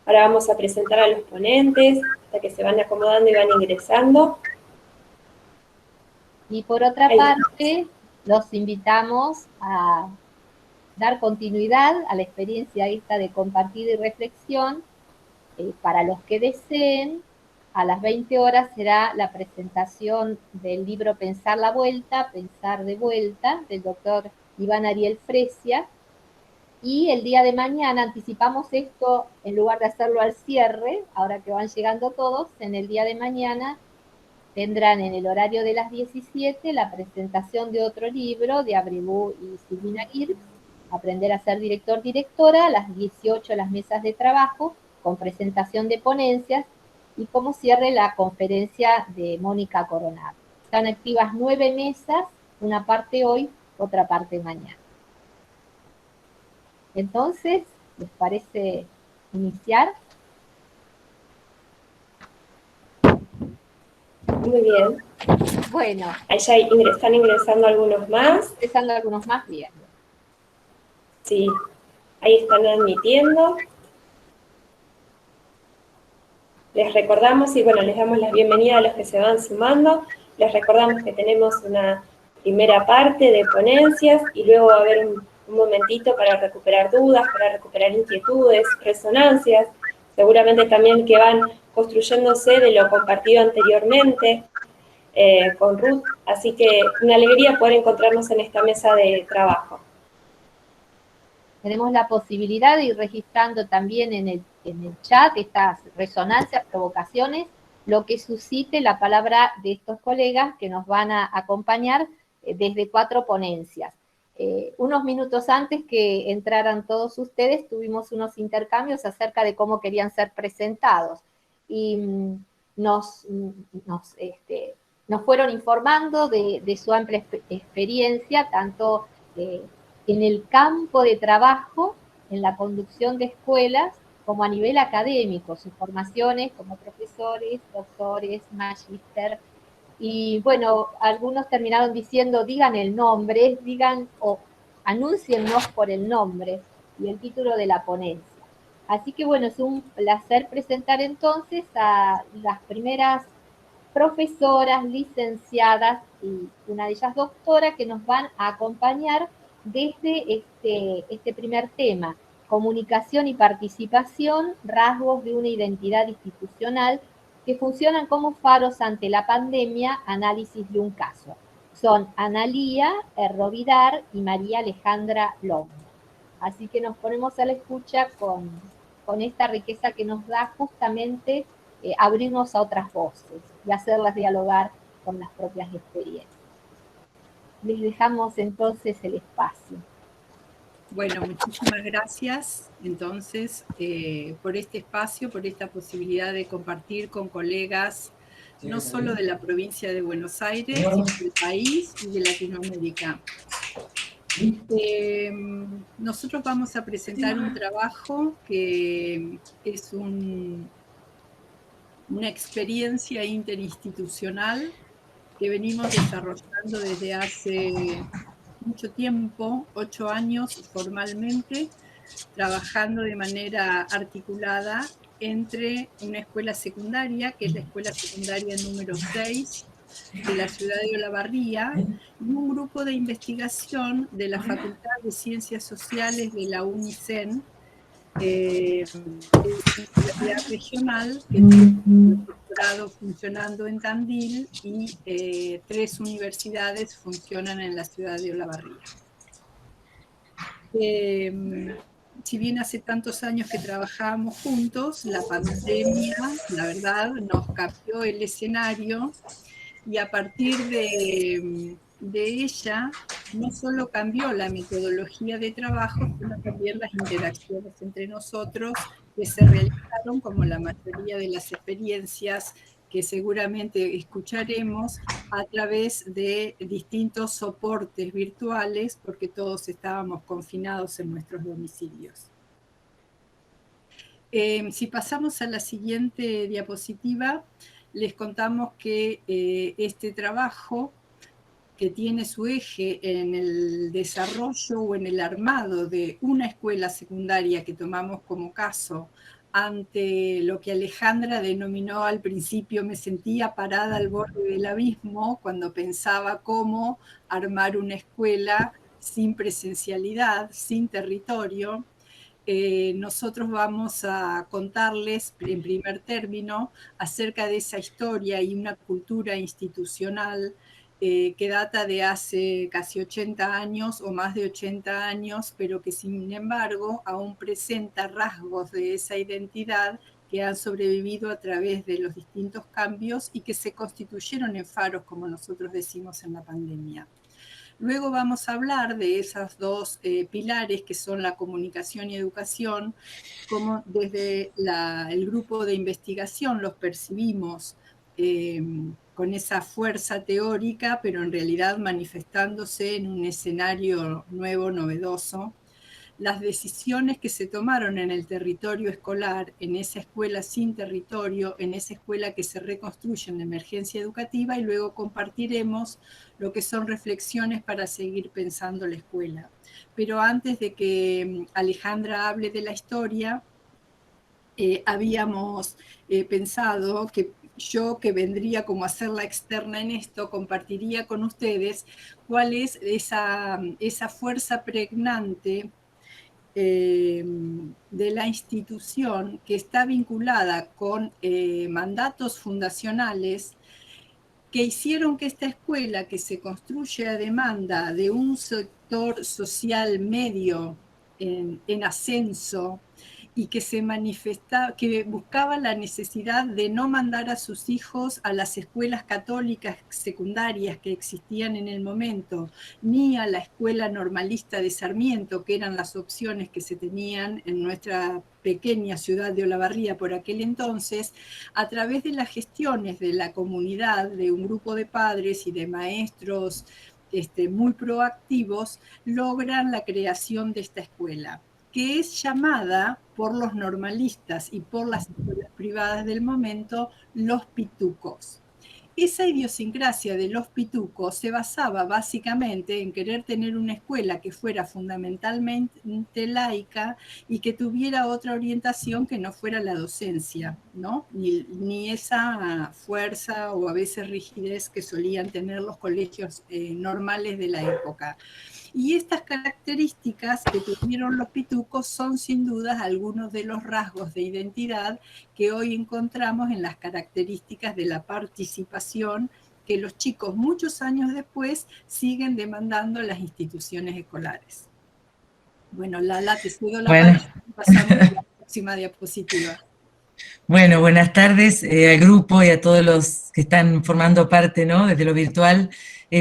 Ahora vamos a presentar a los ponentes, hasta que se van acomodando y van ingresando. Y por otra parte, los invitamos a dar continuidad a la experiencia esta de compartida y reflexión. Para los que deseen, a las 20 horas será la presentación del libro Pensar la Vuelta, Pensar de Vuelta, del doctor Iván Ariel Fresia. Y el día de mañana, anticipamos esto, en lugar de hacerlo al cierre, ahora que van llegando todos, en el día de mañana tendrán en el horario de las 17 la presentación de otro libro de Abribú y Silvina Girks, Aprender a ser director-directora, a las 18 las mesas de trabajo, con presentación de ponencias, y como cierre la conferencia de Mónica Coronado. Están activas 9 mesas, una parte hoy, otra parte mañana. Entonces, ¿les parece iniciar? Muy bien. Bueno. Ahí ya están ingresando algunos más. Ingresando algunos más, bien. Sí, ahí están admitiendo. Les recordamos, y bueno, les damos la bienvenida a los que se van sumando. Les recordamos que tenemos una primera parte de ponencias y luego va a haber un momentito para recuperar dudas, para recuperar inquietudes, resonancias, seguramente también que van construyéndose de lo compartido anteriormente con Ruth. Así que una alegría poder encontrarnos en esta mesa de trabajo. Tenemos la posibilidad de ir registrando también en el chat estas resonancias, provocaciones, lo que suscite la palabra de estos colegas que nos van a acompañar desde 4 ponencias. Unos minutos antes que entraran todos ustedes, tuvimos unos intercambios acerca de cómo querían ser presentados. Y nos fueron informando de su amplia experiencia, tanto en el campo de trabajo, en la conducción de escuelas, como a nivel académico, sus formaciones como profesores, doctores, magíster. Y bueno, algunos terminaron diciendo, digan el nombre, digan o anúnciennos por el nombre y el título de la ponencia. Así que bueno, es un placer presentar entonces a las primeras profesoras, licenciadas y una de ellas doctora que nos van a acompañar desde este primer tema, comunicación y participación, rasgos de una identidad institucional que funcionan como faros ante la pandemia, análisis de un caso. Son Analía Herrovidar y María Alejandra Long. Así que nos ponemos a la escucha con esta riqueza que nos da justamente abrirnos a otras voces y hacerlas dialogar con las propias experiencias. Les dejamos entonces el espacio. Bueno, muchísimas gracias entonces por este espacio, por esta posibilidad de compartir con colegas no solo de la provincia de Buenos Aires, sino del país y de Latinoamérica. Nosotros vamos a presentar un trabajo que es una experiencia interinstitucional que venimos desarrollando desde hace mucho tiempo, 8 años formalmente, trabajando de manera articulada entre una escuela secundaria, que es la escuela secundaria número 6 de la ciudad de Olavarría, y un grupo de investigación de la Facultad de Ciencias Sociales de la UNICEN, universidad regional que tiene un doctorado funcionando en Tandil y 3 universidades funcionan en la ciudad de Olavarría. Si bien hace tantos años que trabajamos juntos, la pandemia, la verdad, nos cambió el escenario y a partir de ella no solo cambió la metodología de trabajo, sino también las interacciones entre nosotros que se realizaron, como la mayoría de las experiencias que seguramente escucharemos, a través de distintos soportes virtuales, porque todos estábamos confinados en nuestros domicilios. Si pasamos a la siguiente diapositiva, les contamos que este trabajo, que tiene su eje en el desarrollo o en el armado de una escuela secundaria que tomamos como caso ante lo que Alejandra denominó al principio, me sentía parada al borde del abismo cuando pensaba cómo armar una escuela sin presencialidad, sin territorio. Nosotros vamos a contarles en primer término acerca de esa historia y una cultura institucional que data de hace casi 80 años o más de 80 años, pero que sin embargo aún presenta rasgos de esa identidad que han sobrevivido a través de los distintos cambios y que se constituyeron en faros, como nosotros decimos, en la pandemia. Luego vamos a hablar de esos dos pilares que son la comunicación y educación, cómo desde el grupo de investigación los percibimos con esa fuerza teórica, pero en realidad manifestándose en un escenario nuevo, novedoso. Las decisiones que se tomaron en el territorio escolar, en esa escuela sin territorio, en esa escuela que se reconstruye en la emergencia educativa, y luego compartiremos lo que son reflexiones para seguir pensando la escuela. Pero antes de que Alejandra hable de la historia, habíamos pensado que yo, que vendría como a ser la externa en esto, compartiría con ustedes cuál es esa fuerza pregnante de la institución que está vinculada con mandatos fundacionales que hicieron que esta escuela, que se construye a demanda de un sector social medio en ascenso, y que se manifestaba, que buscaba la necesidad de no mandar a sus hijos a las escuelas católicas secundarias que existían en el momento, ni a la escuela normalista de Sarmiento, que eran las opciones que se tenían en nuestra pequeña ciudad de Olavarría por aquel entonces, a través de las gestiones de la comunidad, de un grupo de padres y de maestros muy proactivos, logran la creación de esta escuela, que es llamada por los normalistas y por las escuelas privadas del momento los pitucos. Esa idiosincrasia de los pitucos se basaba básicamente en querer tener una escuela que fuera fundamentalmente laica y que tuviera otra orientación que no fuera la docencia, ¿no? Ni esa fuerza o a veces rigidez que solían tener los colegios normales de la época. Y estas características que tuvieron los pitucos son sin duda algunos de los rasgos de identidad que hoy encontramos en las características de la participación que los chicos muchos años después siguen demandando en las instituciones escolares. Bueno, Lala, te cedo la palabra y pasamos a la próxima diapositiva. Bueno, buenas tardes al grupo y a todos los que están formando parte, ¿no?, desde lo virtual.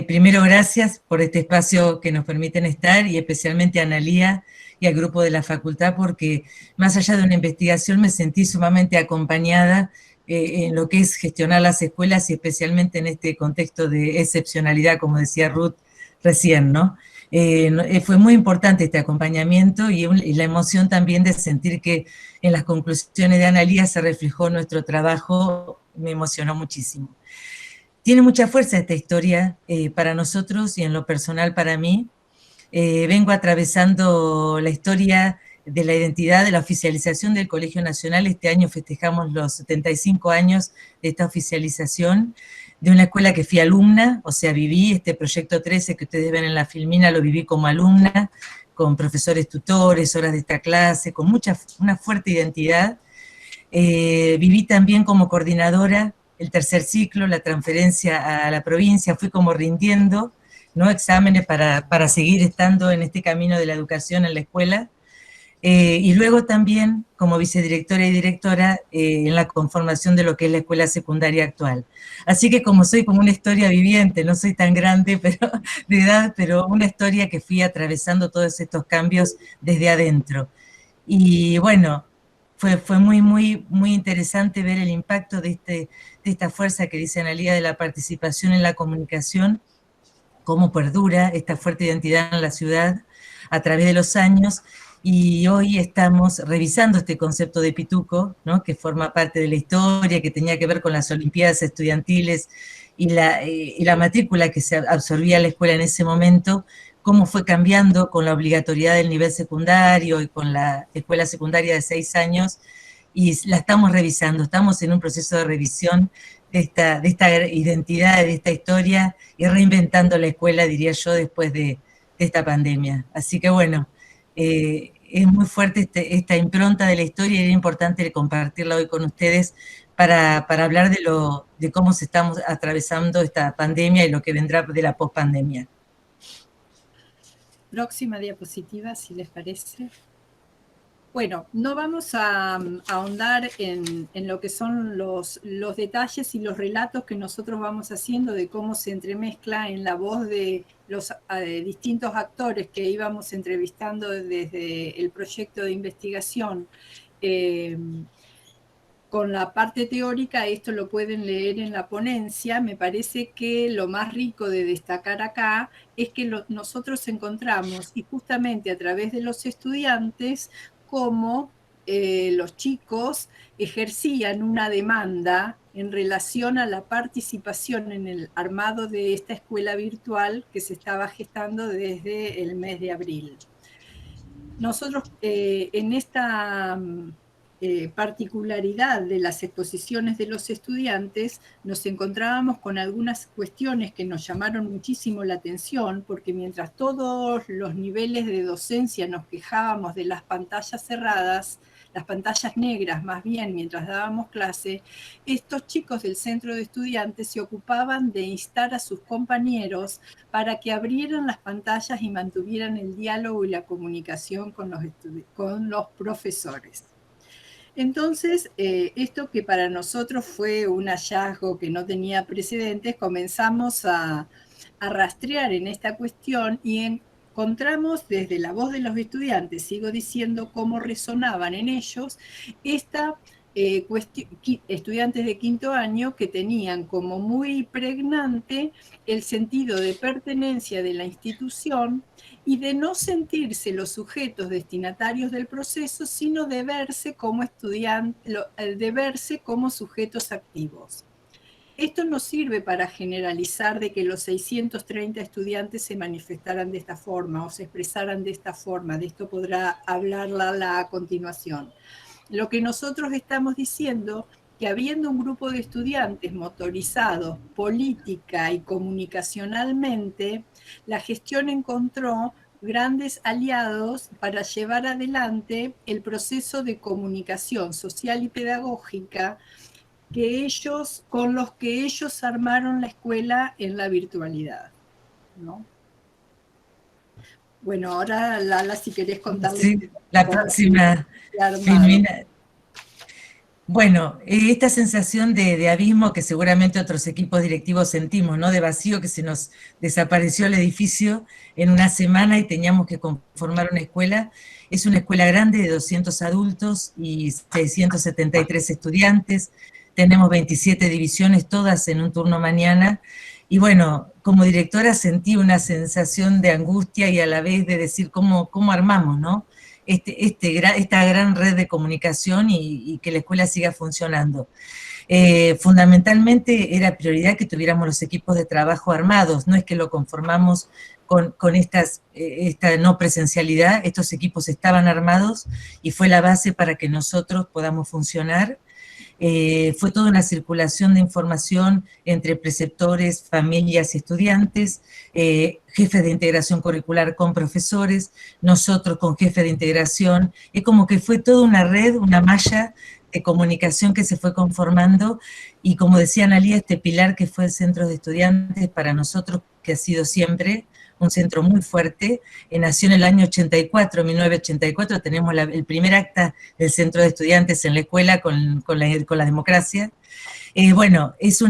Primero, gracias por este espacio que nos permiten estar, y especialmente a Analía y al grupo de la facultad, porque más allá de una investigación me sentí sumamente acompañada en lo que es gestionar las escuelas, y especialmente en este contexto de excepcionalidad, como decía Ruth recién, ¿no? Fue muy importante este acompañamiento y la emoción también de sentir que en las conclusiones de Analía se reflejó nuestro trabajo, me emocionó muchísimo. Tiene mucha fuerza esta historia para nosotros y en lo personal para mí. Vengo atravesando la historia de la identidad, de la oficialización del Colegio Nacional. Este año festejamos los 75 años de esta oficialización, de una escuela que fui alumna, o sea, viví este proyecto 13 que ustedes ven en la filmina, lo viví como alumna, con profesores tutores, horas de esta clase, con una fuerte identidad. Viví también como coordinadora el tercer ciclo, la transferencia a la provincia, fui como rindiendo, ¿no?, exámenes para seguir estando en este camino de la educación en la escuela. Y luego también como vicedirectora y directora en la conformación de lo que es la escuela secundaria actual. Así que como soy como una historia viviente, no soy tan grande de edad, pero una historia que fui atravesando todos estos cambios desde adentro. Y bueno, fue muy interesante ver el impacto de esta fuerza que dice Analía de la participación en la comunicación, cómo perdura esta fuerte identidad en la ciudad a través de los años. Y hoy estamos revisando este concepto de pituco, ¿no?, que forma parte de la historia, que tenía que ver con las olimpiadas estudiantiles y la matrícula que se absorbía a la escuela en ese momento, cómo fue cambiando con la obligatoriedad del nivel secundario y con la escuela secundaria de 6 años, y la estamos revisando, estamos en un proceso de revisión de esta identidad, de esta historia, y reinventando la escuela, diría yo, después de esta pandemia. Así que bueno, es muy fuerte esta impronta de la historia y era importante compartirla hoy con ustedes para hablar de cómo se estamos atravesando esta pandemia y lo que vendrá de la pospandemia. Próxima diapositiva, si les parece. Bueno, no vamos a ahondar en lo que son los detalles y los relatos que nosotros vamos haciendo de cómo se entremezcla en la voz de los distintos actores que íbamos entrevistando desde el proyecto de investigación. Con la parte teórica, esto lo pueden leer en la ponencia. Me parece que lo más rico de destacar acá es que nosotros encontramos, y justamente a través de los estudiantes, cómo los chicos ejercían una demanda en relación a la participación en el armado de esta escuela virtual que se estaba gestando desde el mes de abril. Nosotros en esta particularidad de las exposiciones de los estudiantes, nos encontrábamos con algunas cuestiones que nos llamaron muchísimo la atención, porque mientras todos los niveles de docencia nos quejábamos de las pantallas cerradas, las pantallas negras más bien mientras dábamos clase, estos chicos del centro de estudiantes se ocupaban de instar a sus compañeros para que abrieran las pantallas y mantuvieran el diálogo y la comunicación con los profesores. Entonces, esto que para nosotros fue un hallazgo que no tenía precedentes, comenzamos a rastrear en esta cuestión y encontramos desde la voz de los estudiantes, sigo diciendo cómo resonaban en ellos, estudiantes de quinto año que tenían como muy pregnante el sentido de pertenencia de la institución y de no sentirse los sujetos destinatarios del proceso, sino de verse como de verse como sujetos activos. Esto nos sirve para generalizar de que los 630 estudiantes se manifestaran de esta forma o se expresaran de esta forma. De esto podrá hablar Lala a continuación. Lo que nosotros estamos diciendo, que habiendo un grupo de estudiantes motorizados política y comunicacionalmente, la gestión encontró grandes aliados para llevar adelante el proceso de comunicación social y pedagógica con los que ellos armaron la escuela en la virtualidad, ¿no? Bueno, ahora Lala, si querés contarles. Sí, la próxima. Bueno, esta sensación de abismo que seguramente otros equipos directivos sentimos, ¿no? De vacío, que se nos desapareció el edificio en una semana y teníamos que conformar una escuela. Es una escuela grande de 200 adultos y 673 estudiantes. Tenemos 27 divisiones, todas en un turno mañana. Y bueno, como directora sentí una sensación de angustia y a la vez de decir cómo armamos, ¿no? Esta gran red de comunicación y que la escuela siga funcionando. Fundamentalmente era prioridad que tuviéramos los equipos de trabajo armados, no es que lo conformamos con esta no presencialidad, estos equipos estaban armados y fue la base para que nosotros podamos funcionar. Fue toda una circulación de información entre preceptores, familias y estudiantes, jefes de integración curricular con profesores, nosotros con jefes de integración. Es como que fue toda una red, una malla de comunicación que se fue conformando y como decía Analía, este pilar que fue el centro de estudiantes para nosotros, que ha sido siempre un centro muy fuerte, nació en el año 84, 1984, tenemos el primer acta del centro de estudiantes en la escuela con la democracia. Bueno, ellos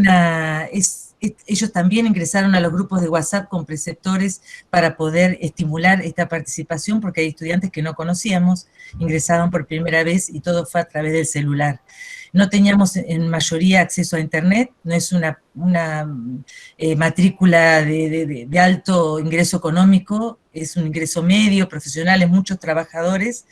también ingresaron a los grupos de WhatsApp con preceptores para poder estimular esta participación, porque hay estudiantes que no conocíamos, ingresaban por primera vez y todo fue a través del celular. No teníamos en mayoría acceso a internet, no es una matrícula de alto ingreso económico, es un ingreso medio, profesionales, muchos trabajadores,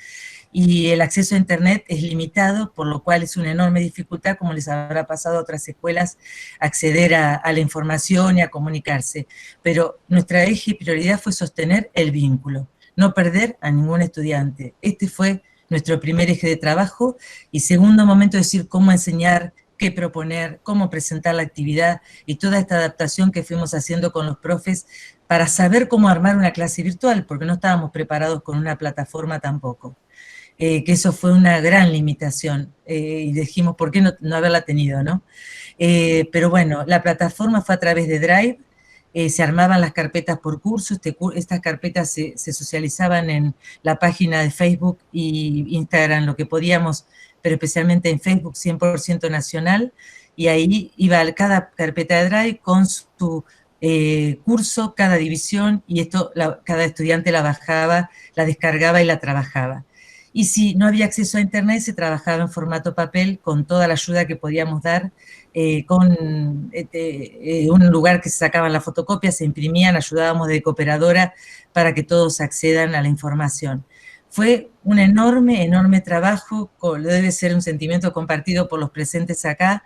y el acceso a internet es limitado, por lo cual es una enorme dificultad, como les habrá pasado a otras escuelas, acceder a la información y a comunicarse. Pero nuestra eje y prioridad fue sostener el vínculo, no perder a ningún estudiante. Este fue nuestro primer eje de trabajo, y segundo momento decir cómo enseñar, qué proponer, cómo presentar la actividad y toda esta adaptación que fuimos haciendo con los profes para saber cómo armar una clase virtual, porque no estábamos preparados con una plataforma tampoco. Que eso fue una gran limitación, y dijimos, ¿por qué no haberla tenido, no? Pero bueno, la plataforma fue a través de Drive, se armaban las carpetas por curso, estas carpetas se socializaban en la página de Facebook y Instagram, lo que podíamos, pero especialmente en Facebook 100% nacional, y ahí iba cada carpeta de Drive con su curso, cada división, y esto cada estudiante la bajaba, la descargaba y la trabajaba. Y si no había acceso a internet, se trabajaba en formato papel con toda la ayuda que podíamos dar, con un lugar que se sacaban las fotocopias, se imprimían, ayudábamos de cooperadora para que todos accedan a la información. Fue un enorme, enorme trabajo, debe ser un sentimiento compartido por los presentes acá,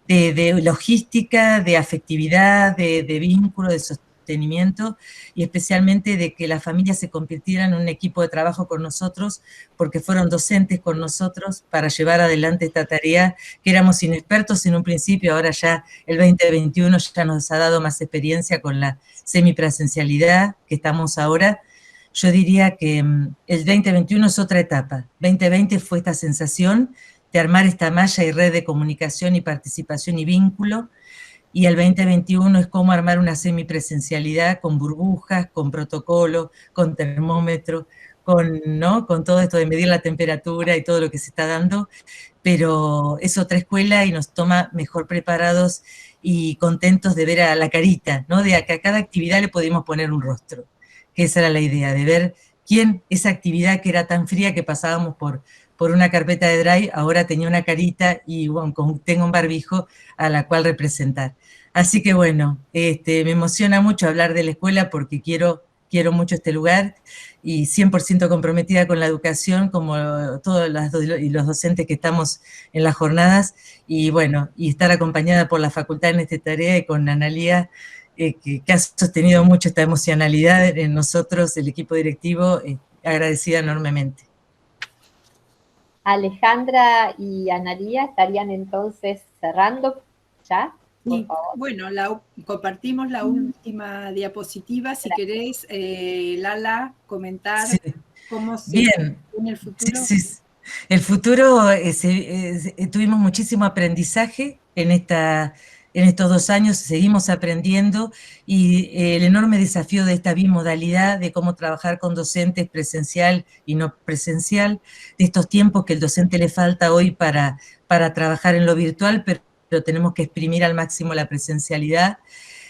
de logística, de afectividad, de vínculo, de sostenimiento, y especialmente de que las familias se convirtieran en un equipo de trabajo con nosotros, porque fueron docentes con nosotros para llevar adelante esta tarea, que éramos inexpertos en un principio, ahora ya el 2021 ya nos ha dado más experiencia con la semipresencialidad que estamos ahora. Yo diría que el 2021 es otra etapa. 2020 fue esta sensación de armar esta malla y red de comunicación y participación y vínculo, y el 2021 es cómo armar una semipresencialidad con burbujas, con protocolo, con termómetro, ¿no? Con todo esto de medir la temperatura y todo lo que se está dando, pero es otra escuela y nos toma mejor preparados y contentos de ver a la carita, ¿no? De que a cada actividad le podemos poner un rostro, que esa era la idea, de ver quién, esa actividad que era tan fría que pasábamos por una carpeta de Drive, ahora tenía una carita y bueno, tengo un barbijo a la cual representar. Así que bueno, me emociona mucho hablar de la escuela porque quiero mucho este lugar y 100% comprometida con la educación, como todos los docentes que estamos en las jornadas, y bueno, y estar acompañada por la facultad en esta tarea y con Analía, que ha sostenido mucho esta emocionalidad en nosotros, el equipo directivo, agradecida enormemente. Alejandra y Analía estarían entonces cerrando ya, por favor. Bueno, compartimos la última diapositiva. Si querés, Lala, comentar cómo se Bien. en el futuro. Sí. El futuro, tuvimos muchísimo aprendizaje en estos 2 años, seguimos aprendiendo, y el enorme desafío de esta bimodalidad, de cómo trabajar con docentes presencial y no presencial, de estos tiempos que el docente le falta hoy para trabajar en lo virtual, pero tenemos que exprimir al máximo la presencialidad.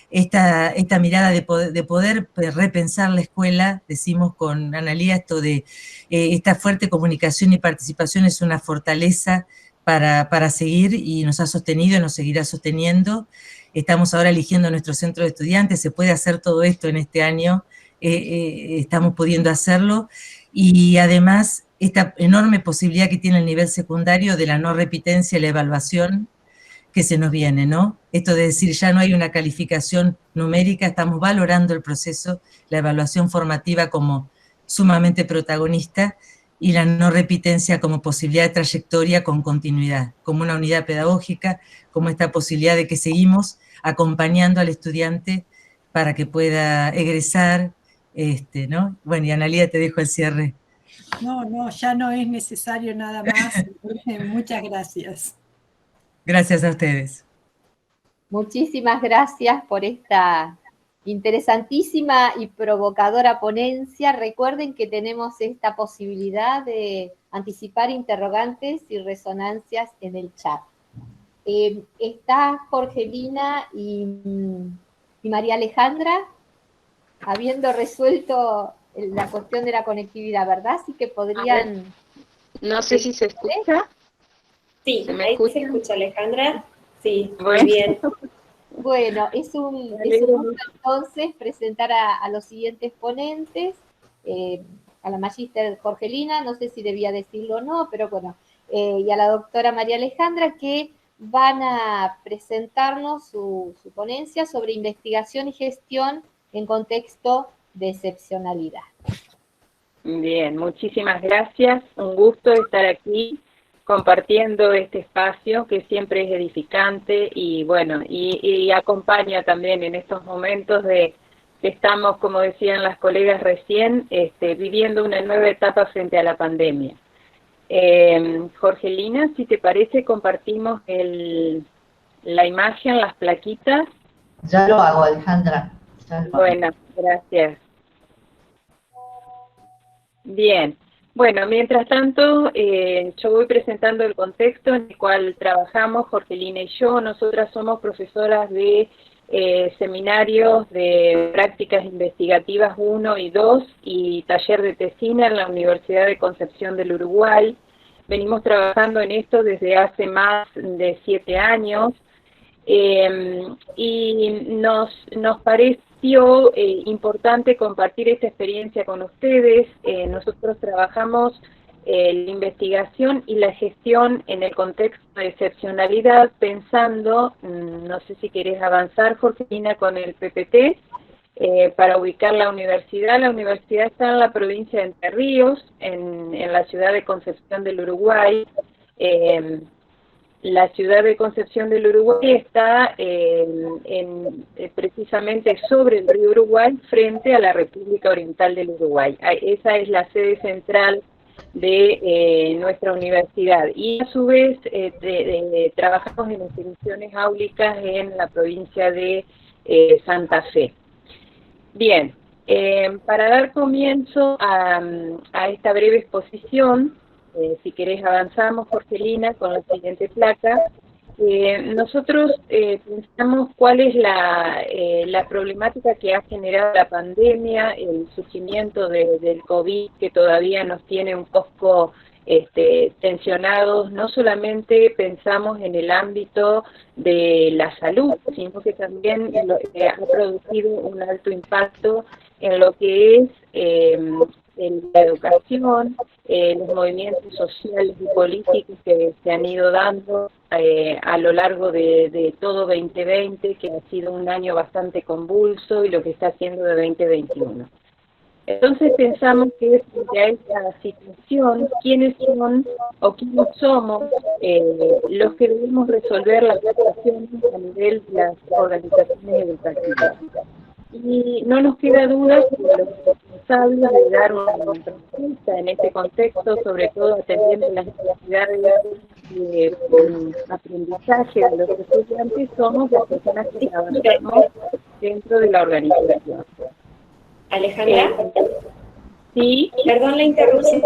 Esta mirada de poder repensar la escuela, decimos con Analía, esto de esta fuerte comunicación y participación es una fortaleza para seguir, y nos ha sostenido y nos seguirá sosteniendo. Estamos ahora eligiendo nuestro centro de estudiantes, se puede hacer todo esto en este año, estamos pudiendo hacerlo, y además esta enorme posibilidad que tiene el nivel secundario de la no repitencia y la evaluación que se nos viene, ¿no? Esto de decir, ya no hay una calificación numérica, estamos valorando el proceso, la evaluación formativa como sumamente protagonista, y la no repitencia como posibilidad de trayectoria con continuidad, como una unidad pedagógica, como esta posibilidad de que seguimos acompañando al estudiante para que pueda egresar, ¿no? Bueno, y Analía, te dejo el cierre. No, ya no es necesario nada más. Muchas gracias. Gracias a ustedes. Muchísimas gracias por esta interesantísima y provocadora ponencia. Recuerden que tenemos esta posibilidad de anticipar interrogantes y resonancias en el chat. Está Jorgelina y María Alejandra habiendo resuelto la cuestión de la conectividad, ¿verdad? Así que podrían... No sé si se escucha. Sí, ahí se escucha, Alejandra. Sí, Bueno. muy bien. Bueno, es un gusto entonces presentar a los siguientes ponentes, a la magíster Jorgelina, no sé si debía decirlo o no, pero bueno, y a la doctora María Alejandra, que van a presentarnos su ponencia sobre investigación y gestión en contexto de excepcionalidad. Bien, muchísimas gracias. Un gusto estar aquí compartiendo este espacio que siempre es edificante y bueno, y acompaña también en estos momentos de que estamos, como decían las colegas recién, viviendo una nueva etapa frente a la pandemia. Jorgelina, si te parece, compartimos la imagen, las plaquitas. Ya lo hago, Alejandra. Ya lo hago. Bueno, gracias. Bien, bueno, mientras tanto, yo voy presentando el contexto en el cual trabajamos, Jorgelina y yo. Nosotras somos profesoras de seminarios de prácticas investigativas 1 y 2 y taller de tesina en la Universidad de Concepción del Uruguay. Venimos trabajando en esto desde hace más de 7 años. Y nos pareció importante compartir esta experiencia con ustedes. Nosotros trabajamos la investigación y la gestión en el contexto de excepcionalidad, pensando, no sé si querés avanzar, Jorgelina, con el PPT, para ubicar la universidad. La universidad está en la provincia de Entre Ríos, en la ciudad de Concepción del Uruguay. La ciudad de Concepción del Uruguay está precisamente sobre el río Uruguay, frente a la República Oriental del Uruguay. Esa es la sede central de nuestra universidad. Y a su vez trabajamos en instituciones áulicas en la provincia de Santa Fe. Bien, para dar comienzo a esta breve exposición, si querés avanzamos, Jorgelina, con la siguiente placa. Nosotros pensamos cuál es la problemática que ha generado la pandemia, el surgimiento del COVID, que todavía nos tiene un poco tensionados. No solamente pensamos en el ámbito de la salud, sino que también ha producido un alto impacto en lo que es en la educación, los movimientos sociales y políticos que se han ido dando a lo largo de todo 2020, que ha sido un año bastante convulso, y lo que está haciendo de 2021. Entonces pensamos que frente a esta situación, ¿quiénes son o quiénes somos los que debemos resolver las situaciones a nivel de las organizaciones educativas? Y no nos queda duda que los responsables de dar una respuesta en este contexto, sobre todo atendiendo las necesidades de aprendizaje de los estudiantes, somos las personas que trabajamos dentro de la organización. Alejandra, Sí, perdón la interrupción.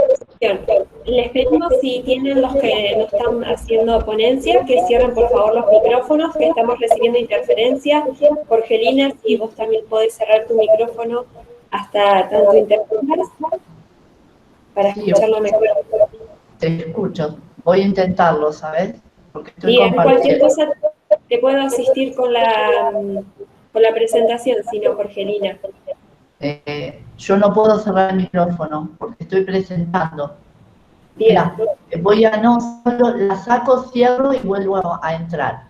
Les pedimos, si tienen los que no están haciendo ponencia, que cierren por favor los micrófonos, que estamos recibiendo interferencia. Jorgelina, si vos también podés cerrar tu micrófono hasta tanto interpongas, para Sí, escucharlo mejor. te escucho. Voy a intentarlo, ¿sabes? Porque estoy Bien, cualquier compartiendo. cosa te puedo asistir con la presentación, si no, Jorgelina. Yo no puedo cerrar el micrófono porque estoy presentando. Bien. Mirá, voy a no solo la saco, cierro y vuelvo a entrar.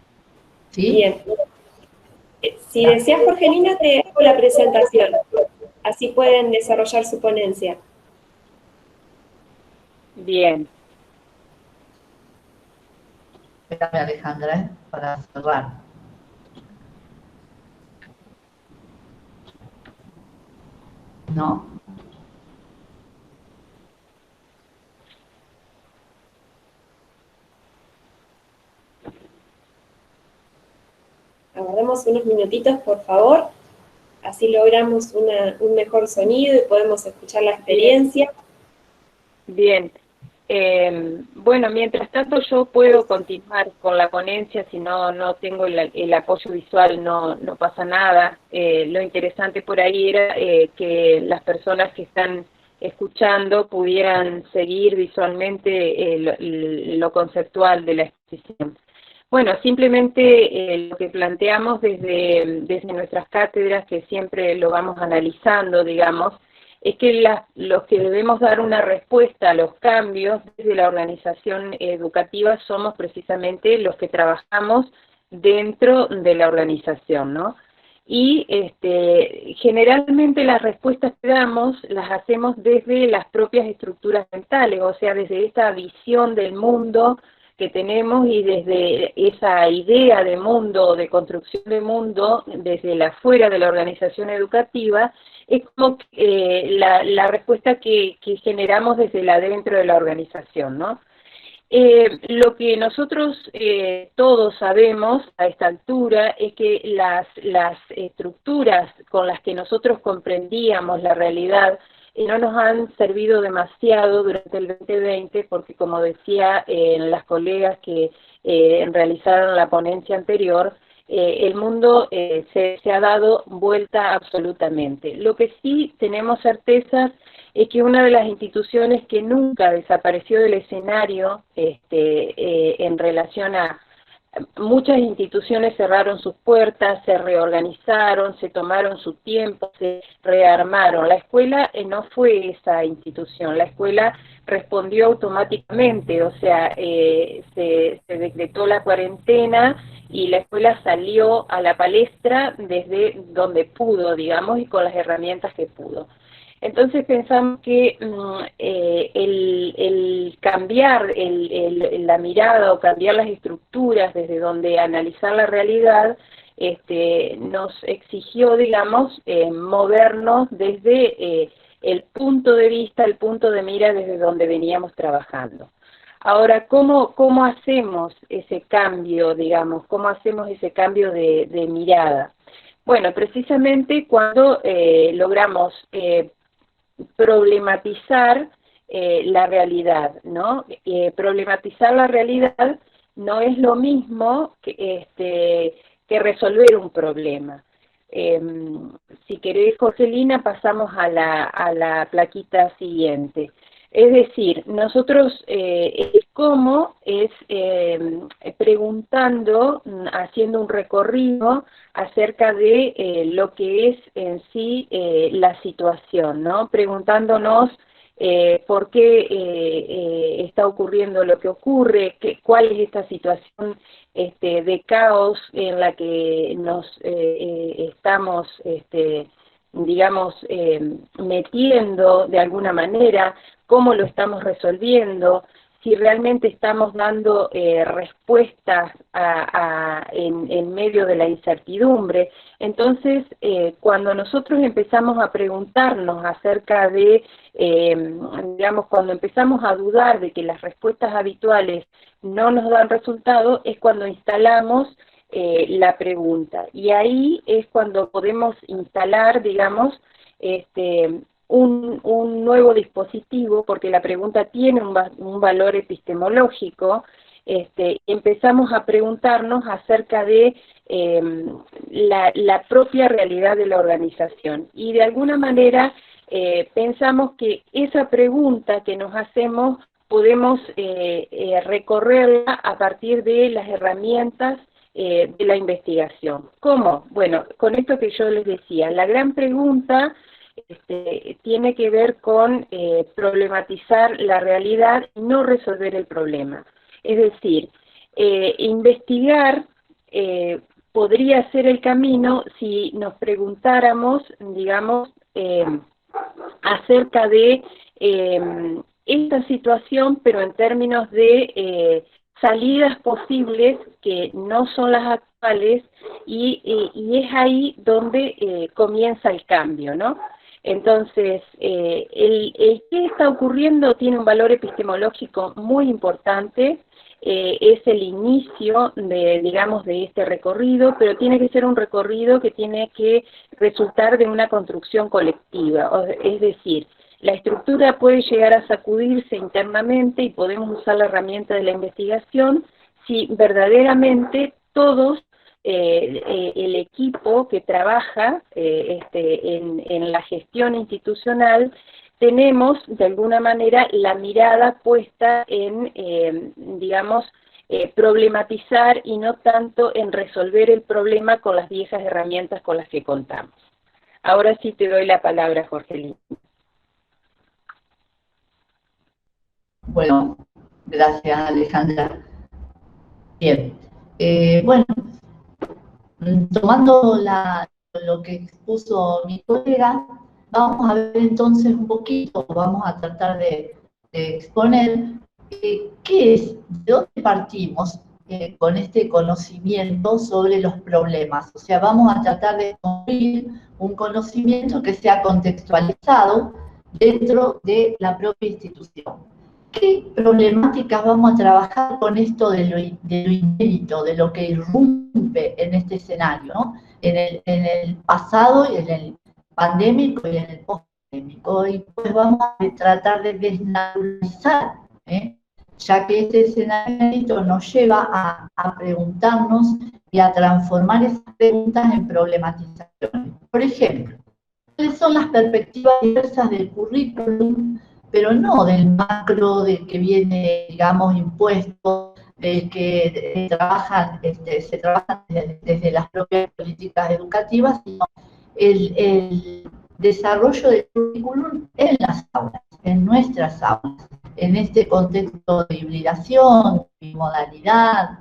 ¿Sí? Bien. Si deseas, Jorgelina, te hago la presentación. Así pueden desarrollar su ponencia. bien. Espérame, Alejandra, para cerrar. ¿No? Aguardemos unos minutitos, por favor. Así logramos un mejor sonido y podemos escuchar la experiencia. Bien. Bueno, mientras tanto yo puedo continuar con la ponencia. Si no tengo el apoyo visual, no pasa nada. Lo interesante por ahí era que las personas que están escuchando pudieran seguir visualmente lo conceptual de la exposición. Bueno, simplemente lo que planteamos desde nuestras cátedras, que siempre lo vamos analizando, digamos, es que los que debemos dar una respuesta a los cambios desde la organización educativa somos precisamente los que trabajamos dentro de la organización, ¿no? y generalmente las respuestas que damos las hacemos desde las propias estructuras mentales, o sea, desde esta visión del mundo que tenemos y desde esa idea de mundo, de construcción de mundo, desde la afuera de la organización educativa, es como la respuesta que generamos desde la dentro de la organización, ¿no? Lo que nosotros todos sabemos a esta altura es que las estructuras con las que nosotros comprendíamos la realidad no nos han servido demasiado durante el 2020 porque, como decía las colegas que realizaron la ponencia anterior, el mundo se ha dado vuelta absolutamente. Lo que sí tenemos certezas es que una de las instituciones que nunca desapareció del escenario en relación a muchas instituciones cerraron sus puertas, se reorganizaron, se tomaron su tiempo, se rearmaron. La escuela no fue esa institución, la escuela respondió automáticamente, o sea, se decretó la cuarentena y la escuela salió a la palestra desde donde pudo, digamos, y con las herramientas que pudo. Entonces pensamos que el cambiar la mirada o cambiar las estructuras desde donde analizar la realidad nos exigió, digamos, movernos desde el punto de vista, el punto de mira desde donde veníamos trabajando. Ahora, ¿cómo hacemos ese cambio, digamos? ¿Cómo hacemos ese cambio de mirada? Bueno, precisamente cuando logramos problematizar la realidad, ¿no? Problematizar la realidad no es lo mismo que resolver un problema. Si querés, Jorgelina, pasamos a la plaquita siguiente. Es decir, nosotros cómo es preguntando, haciendo un recorrido acerca de lo que es en sí la situación, ¿no? Preguntándonos por qué está ocurriendo lo que ocurre, cuál es esta situación de caos en la que nos estamos digamos, metiendo de alguna manera, cómo lo estamos resolviendo, si realmente estamos dando respuestas en medio de la incertidumbre. Entonces, cuando nosotros empezamos a preguntarnos acerca de, digamos, cuando empezamos a dudar de que las respuestas habituales no nos dan resultado, es cuando instalamos la pregunta. Y ahí es cuando podemos instalar, digamos, un nuevo dispositivo, porque la pregunta tiene un valor epistemológico. Empezamos a preguntarnos acerca de la propia realidad de la organización. Y de alguna manera pensamos que esa pregunta que nos hacemos podemos recorrerla a partir de las herramientas de la investigación. ¿Cómo? Bueno, con esto que yo les decía, la gran pregunta tiene que ver con problematizar la realidad y no resolver el problema. Es decir, investigar podría ser el camino si nos preguntáramos, digamos, acerca de esta situación, pero en términos de salidas posibles que no son las actuales, y es ahí donde comienza el cambio, ¿no? Entonces, el qué está ocurriendo tiene un valor epistemológico muy importante, es el inicio de, digamos, de este recorrido, pero tiene que ser un recorrido que tiene que resultar de una construcción colectiva, es decir, la estructura puede llegar a sacudirse internamente y podemos usar la herramienta de la investigación si verdaderamente todos, el equipo que trabaja en la gestión institucional, tenemos de alguna manera la mirada puesta en, digamos, problematizar y no tanto en resolver el problema con las viejas herramientas con las que contamos. Ahora sí te doy la palabra, Jorgelina. Bueno, gracias, Alejandra. Bien, bueno, tomando lo que expuso mi colega, vamos a ver entonces un poquito, vamos a tratar de exponer qué es, de dónde partimos con este conocimiento sobre los problemas. O sea, vamos a tratar de construir un conocimiento que sea contextualizado dentro de la propia institución. ¿Qué problemáticas vamos a trabajar con esto de lo inédito, de lo que irrumpe en este escenario, ¿no? En el pasado y en el pandémico y en el post-pandémico? Y pues vamos a tratar de desnaturalizar, ya que este escenario nos lleva a preguntarnos y a transformar esas preguntas en problematizaciones. Por ejemplo, ¿cuáles son las perspectivas diversas del currículum, pero no del macro, del que viene, digamos, impuesto, del que se trabajan desde las propias políticas educativas, sino el desarrollo del currículum en las aulas, en nuestras aulas, en este contexto de hibridación, bimodalidad,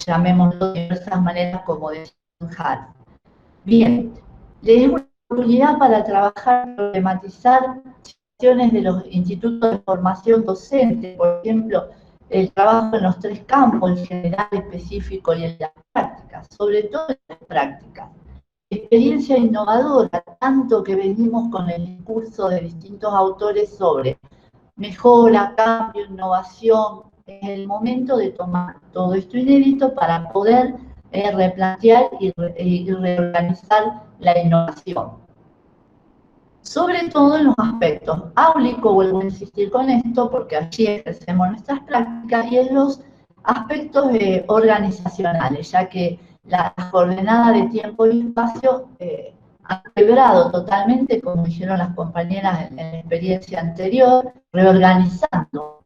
llamémoslo de diversas maneras como decía Hart. Bien, les doy una oportunidad para trabajar, problematizar situaciones de los institutos de formación docente, por ejemplo, el trabajo en los 3 campos, el general, específico y en las prácticas, sobre todo en las prácticas. Experiencia innovadora, tanto que venimos con el discurso de distintos autores sobre mejora, cambio, innovación. Es el momento de tomar todo esto inédito para poder replantear y reorganizar la innovación. Sobre todo en los aspectos áulicos, vuelvo a insistir con esto, porque allí ejercemos nuestras prácticas, y en los aspectos organizacionales, ya que las coordenadas de tiempo y espacio han quebrado totalmente, como dijeron las compañeras en la experiencia anterior, reorganizando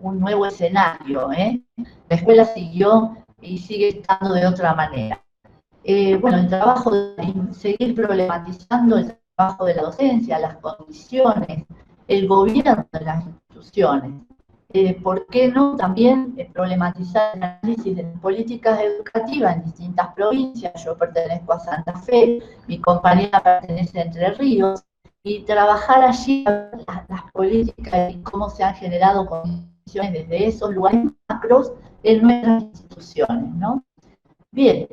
un nuevo escenario. La escuela siguió y sigue estando de otra manera. Bueno, el trabajo de seguir problematizando el trabajo de la docencia, las condiciones, el gobierno de las instituciones. ¿Por qué no también problematizar el análisis de las políticas educativas en distintas provincias? Yo pertenezco a Santa Fe, mi compañera pertenece a Entre Ríos, y trabajar allí las políticas y cómo se han generado condiciones desde esos lugares macros en nuestras instituciones, ¿no? Bien.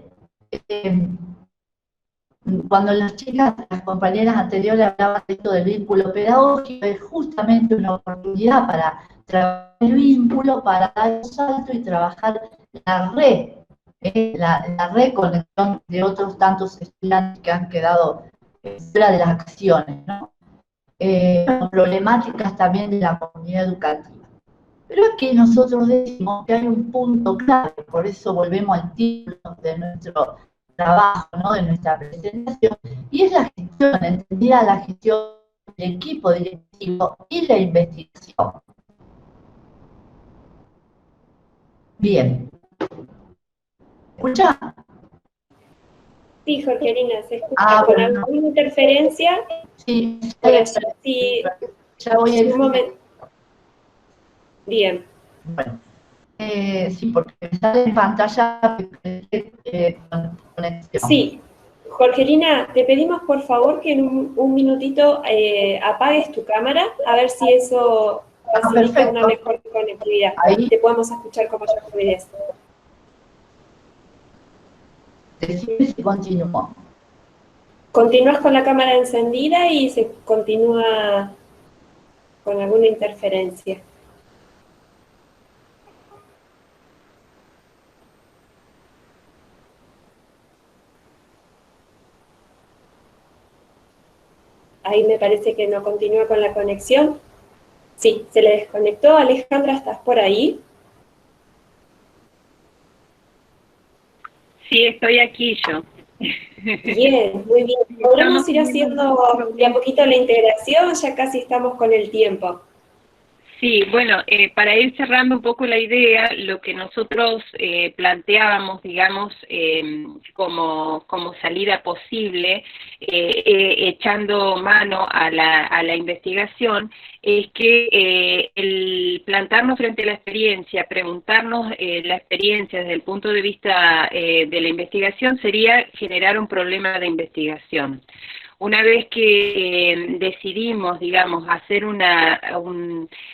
Cuando las chicas, las compañeras anteriores hablaban de esto del vínculo pedagógico, es justamente una oportunidad para trabajar el vínculo, para dar un salto y trabajar la red, la reconexión de otros tantos estudiantes que han quedado fuera de las acciones, ¿no? Problemáticas también de la comunidad educativa. Pero aquí nosotros decimos que hay un punto clave, por eso volvemos al título de nuestro trabajo, ¿no? De nuestra presentación, y es la gestión, entendida la gestión del equipo directivo y la investigación. Bien. ¿Escucha? Sí, Jorgelina, se escucha con bueno. alguna interferencia. Sí, sí, ya voy a ir. Un momento. Bien. Bueno. Sí, porque me sale en pantalla conexión. Sí. Jorgelina, te pedimos por favor que en un minutito apagues tu cámara, a ver si eso facilita una mejor conectividad. Ahí te podemos escuchar con mayor fluidez. Decime si continúo. Continúas con la cámara encendida y se continúa con alguna interferencia. Ahí me parece que no continúa con la conexión. Sí, se le desconectó. Alejandra, ¿estás por ahí? Sí, estoy aquí yo. Bien, muy bien. Podremos ir haciendo de a poquito la integración, ya casi estamos con el tiempo. Sí, bueno, para ir cerrando un poco la idea, lo que nosotros planteábamos, digamos, como salida posible, echando mano a la investigación, es que el plantarnos frente a la experiencia, preguntarnos la experiencia desde el punto de vista de la investigación, sería generar un problema de investigación. Una vez que decidimos, digamos, hacer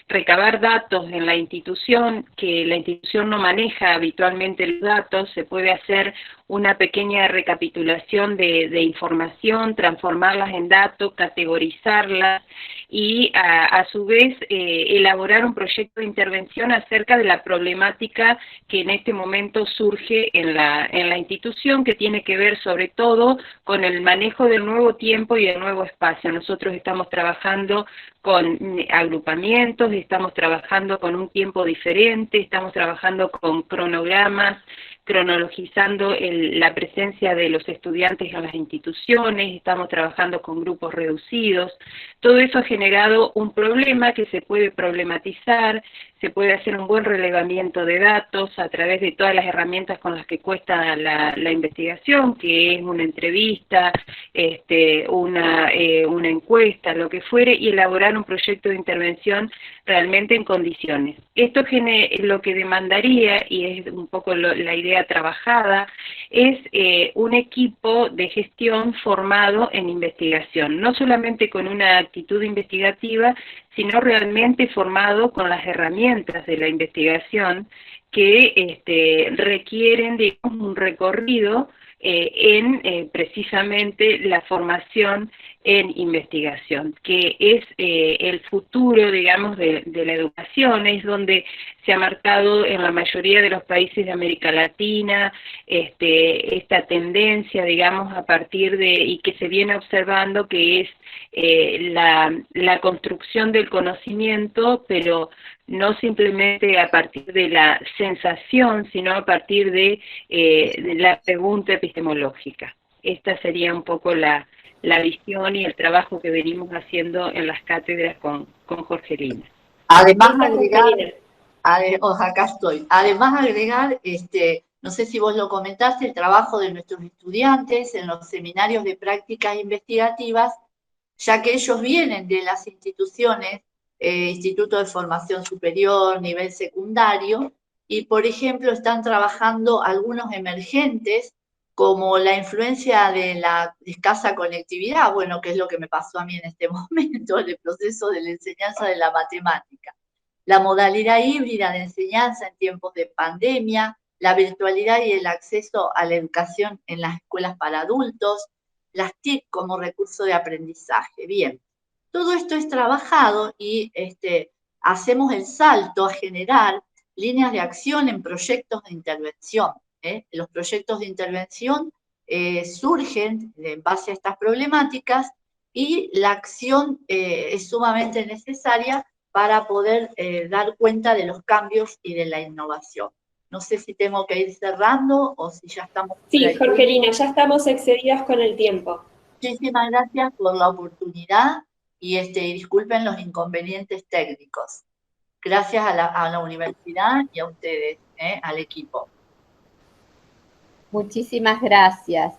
recabar datos en la institución, que la institución no maneja habitualmente los datos, se puede hacer una pequeña recapitulación de información, transformarlas en datos, categorizarlas y a su vez elaborar un proyecto de intervención acerca de la problemática que en este momento surge en la institución, que tiene que ver sobre todo con el manejo del nuevo tiempo y del nuevo espacio. Nosotros estamos trabajando con agrupamientos, estamos trabajando con un tiempo diferente, estamos trabajando con cronogramas, cronologizando la presencia de los estudiantes en las instituciones, estamos trabajando con grupos reducidos. Todo eso ha generado un problema que se puede problematizar, se puede hacer un buen relevamiento de datos a través de todas las herramientas con las que cuesta la investigación, que es una entrevista, una encuesta, lo que fuere, y elaborar un proyecto de intervención realmente en condiciones. Esto lo que demandaría, y es un poco la idea trabajada, es un equipo de gestión formado en investigación, no solamente con una actitud investigativa, sino realmente formado con las herramientas de la investigación que requieren, digamos, un recorrido en precisamente la formación en investigación, que es el futuro, digamos, de la educación, es donde se ha marcado en la mayoría de los países de América Latina esta tendencia, digamos, a partir y que se viene observando, que es la construcción del conocimiento, pero no simplemente a partir de la sensación, sino a partir de la pregunta epistemológica. Esta sería un poco la visión y el trabajo que venimos haciendo en las cátedras con Jorgelina. Además agregar, acá estoy, además agregar, no sé si vos lo comentaste, el trabajo de nuestros estudiantes en los seminarios de prácticas investigativas, ya que ellos vienen de las instituciones, Instituto de Formación Superior, nivel secundario, y por ejemplo están trabajando algunos emergentes, como la influencia de la escasa conectividad, bueno, que es lo que me pasó a mí en este momento, en el proceso de la enseñanza de la matemática, la modalidad híbrida de enseñanza en tiempos de pandemia, la virtualidad y el acceso a la educación en las escuelas para adultos, las TIC como recurso de aprendizaje. Bien, todo esto es trabajado y hacemos el salto a generar líneas de acción en proyectos de intervención. Los proyectos de intervención surgen en base a estas problemáticas y la acción es sumamente necesaria para poder dar cuenta de los cambios y de la innovación. No sé si tengo que ir cerrando o si ya estamos... Sí, Jorgelina, ya estamos excedidas con el tiempo. Muchísimas gracias por la oportunidad y disculpen los inconvenientes técnicos. Gracias a la universidad y a ustedes, al equipo. Muchísimas gracias.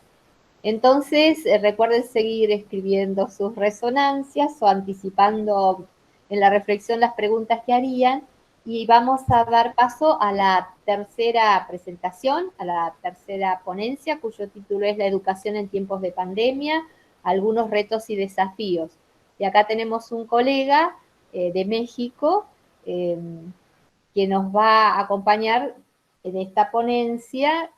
Entonces, recuerden seguir escribiendo sus resonancias o anticipando en la reflexión las preguntas que harían, y vamos a dar paso a la tercera presentación, a la tercera ponencia, cuyo título es La educación en tiempos de pandemia, algunos retos y desafíos. Y acá tenemos un colega de México que nos va a acompañar en esta ponencia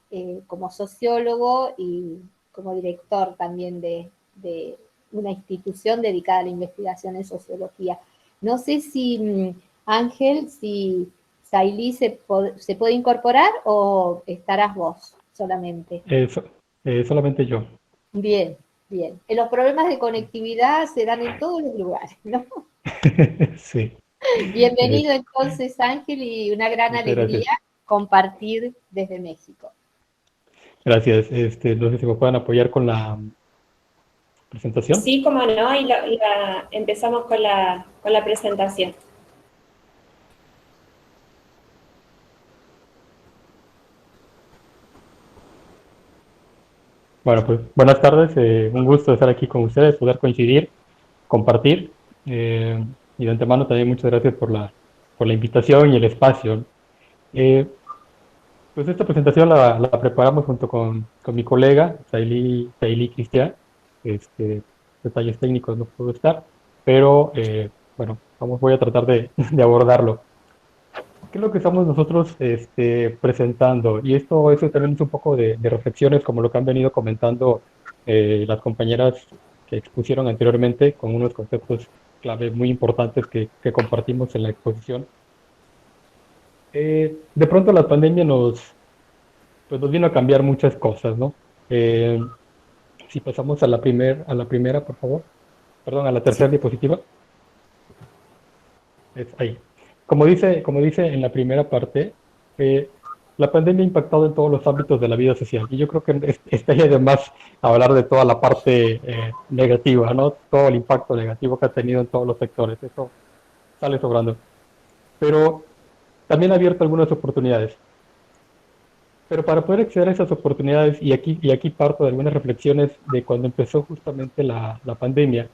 como sociólogo y como director también de una institución dedicada a la investigación en sociología. No sé si, Ángel, si Sailí se puede incorporar o estarás vos solamente. Solamente yo. Bien, bien. Los problemas de conectividad se dan en todos los lugares, ¿no? Sí. Bienvenido entonces, Ángel, y una gran alegría compartir desde México. Gracias. No sé si me puedan apoyar con la presentación. Sí, cómo no, y empezamos con la presentación. Bueno, pues buenas tardes, un gusto estar aquí con ustedes, poder coincidir, compartir, y de antemano también muchas gracias por la invitación y el espacio. Eh, pues esta presentación la preparamos junto con mi colega, Saili Cristian. Detalles técnicos no puedo estar, pero bueno, voy a tratar de abordarlo. ¿Qué es lo que estamos nosotros presentando? Y eso también es un poco de reflexiones, como lo que han venido comentando las compañeras que expusieron anteriormente, con unos conceptos clave muy importantes que compartimos en la exposición. De pronto la pandemia pues nos vino a cambiar muchas cosas, ¿no? Si pasamos a la primera, por favor. Perdón, a la tercera diapositiva. Es ahí. Como dice en la primera parte, la pandemia ha impactado en todos los ámbitos de la vida social. Y yo creo que estaría de más hablar de toda la parte negativa, ¿no? Todo el impacto negativo que ha tenido en todos los sectores. Eso sale sobrando. Pero también ha abierto algunas oportunidades. Pero para poder acceder a esas oportunidades, y aquí parto de algunas reflexiones de cuando empezó justamente la pandemia,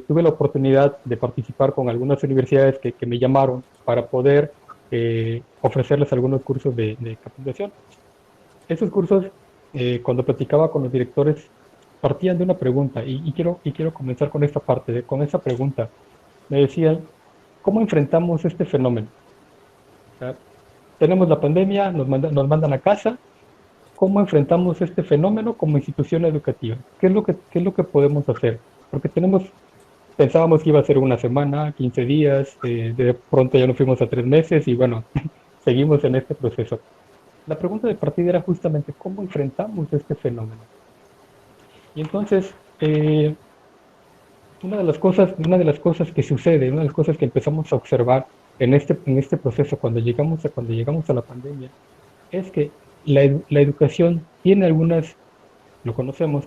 tuve la oportunidad de participar con algunas universidades que me llamaron para poder ofrecerles algunos cursos de capacitación. Esos cursos, cuando platicaba con los directores, partían de una pregunta, y quiero comenzar con esta parte, con esa pregunta. Me decían, ¿cómo enfrentamos este fenómeno? O sea, tenemos la pandemia, nos mandan a casa. ¿Cómo enfrentamos este fenómeno como institución educativa? ¿Qué es lo que podemos hacer? Porque pensábamos que iba a ser una semana, 15 días, de pronto ya nos fuimos a 3 meses y bueno, seguimos en este proceso. La pregunta de partida era justamente cómo enfrentamos este fenómeno. Y entonces, una de las cosas que sucede, una de las cosas que empezamos a observar en este proceso cuando llegamos a la pandemia, es que la educación tiene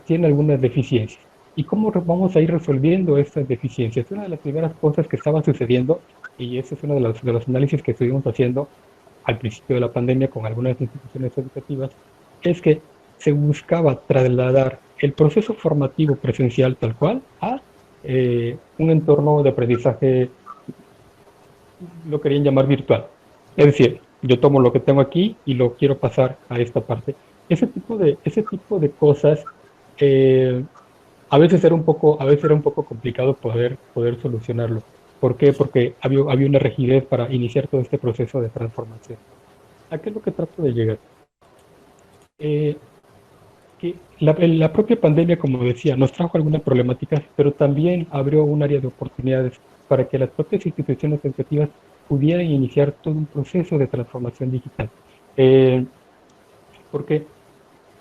tiene algunas deficiencias. ¿Y cómo vamos a ir resolviendo estas deficiencias? Una de las primeras cosas que estaba sucediendo, y ese es uno de los análisis que estuvimos haciendo al principio de la pandemia con algunas instituciones educativas, es que se buscaba trasladar el proceso formativo presencial tal cual a un entorno de aprendizaje, lo querían llamar virtual. Es decir, yo tomo lo que tengo aquí y lo quiero pasar a esta parte. Ese tipo de cosas a veces era un poco complicado poder solucionarlo. ¿Por qué? Porque había una rigidez para iniciar todo este proceso de transformación. ¿A qué es lo que trato de llegar? Que la propia pandemia, como decía, nos trajo algunas problemáticas, pero también abrió un área de oportunidades para que las propias instituciones educativas pudieran iniciar todo un proceso de transformación digital. ¿Por qué?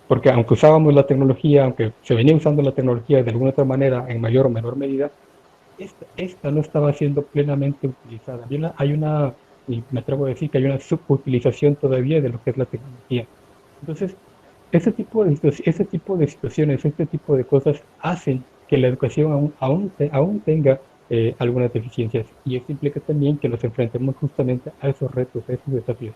Porque aunque usábamos la tecnología, aunque se venía usando la tecnología de alguna otra manera, en mayor o menor medida, esta no estaba siendo plenamente utilizada. Y me atrevo a decir que hay una subutilización todavía de lo que es la tecnología. Entonces, ese tipo de situaciones, este tipo de cosas hacen que la educación aún tenga algunas deficiencias, y esto implica también que nos enfrentemos justamente a esos retos, a esos desafíos.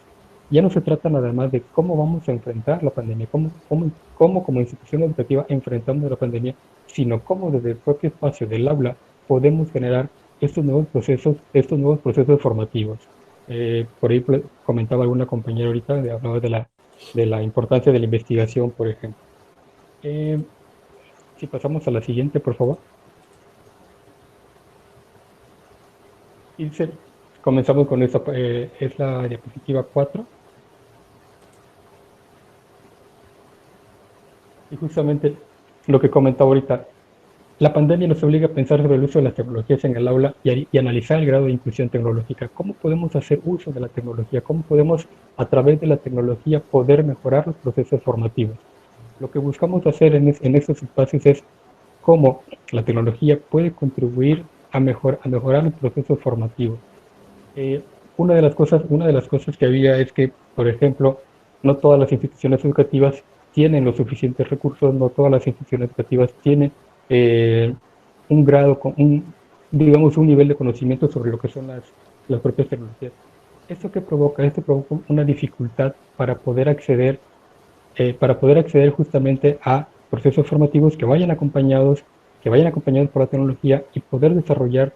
Ya no se trata nada más de cómo vamos a enfrentar la pandemia, cómo como institución educativa enfrentamos la pandemia, sino cómo desde el propio espacio del aula podemos generar estos nuevos procesos formativos. Por ahí comentaba alguna compañera ahorita, hablaba de la importancia de la investigación, por ejemplo. Si pasamos a la siguiente, por favor. Y comenzamos con esta, es la diapositiva 4. Y justamente lo que comentaba ahorita, la pandemia nos obliga a pensar sobre el uso de las tecnologías en el aula y analizar el grado de inclusión tecnológica. ¿Cómo podemos hacer uso de la tecnología? ¿Cómo podemos, a través de la tecnología, poder mejorar los procesos formativos? Lo que buscamos hacer en estos espacios es cómo la tecnología puede contribuir a mejorar los procesos formativos. Una de las cosas que había es que, por ejemplo, no todas las instituciones educativas tienen los suficientes recursos, no todas las instituciones educativas tienen un grado, digamos, un nivel de conocimiento sobre lo que son las propias tecnologías. ¿Esto qué provoca? Esto provoca una dificultad para poder acceder justamente a procesos formativos que vayan acompañados por la tecnología y poder desarrollar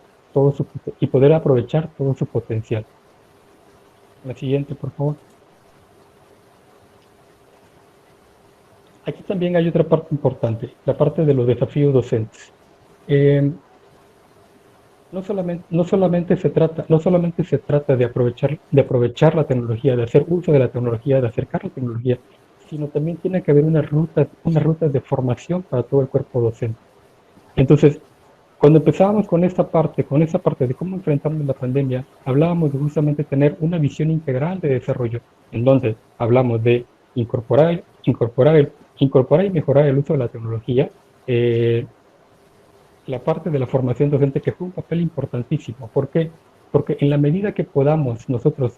y poder aprovechar todo su potencial. La siguiente, por favor. Aquí también hay otra parte importante, la parte de los desafíos docentes. No solamente se trata de aprovechar la tecnología, de hacer uso de la tecnología, de acercar la tecnología, sino también tiene que haber unas rutas de formación para todo el cuerpo docente. Entonces, cuando empezábamos con esta parte de cómo enfrentamos la pandemia, hablábamos de justamente tener una visión integral de desarrollo, en donde hablamos de incorporar y mejorar el uso de la tecnología, la parte de la formación docente que juega un papel importantísimo. ¿Por qué? Porque en la medida que podamos nosotros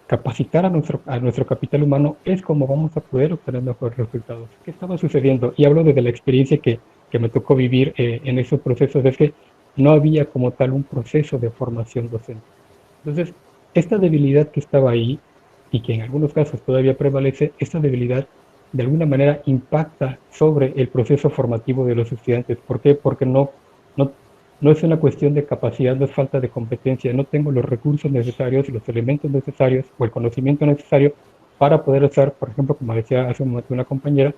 capacitar a nuestro capital humano es como vamos a poder obtener mejores resultados. ¿Qué estaba sucediendo? Y hablo desde la experiencia que me tocó vivir en esos procesos, es que no había como tal un proceso de formación docente. Entonces, esta debilidad que estaba ahí, y que en algunos casos todavía prevalece, esta debilidad de alguna manera impacta sobre el proceso formativo de los estudiantes. ¿Por qué? Porque no es una cuestión de capacidad, no es falta de competencia, no tengo los recursos necesarios, los elementos necesarios o el conocimiento necesario para poder usar, por ejemplo, como decía hace un momento una compañera,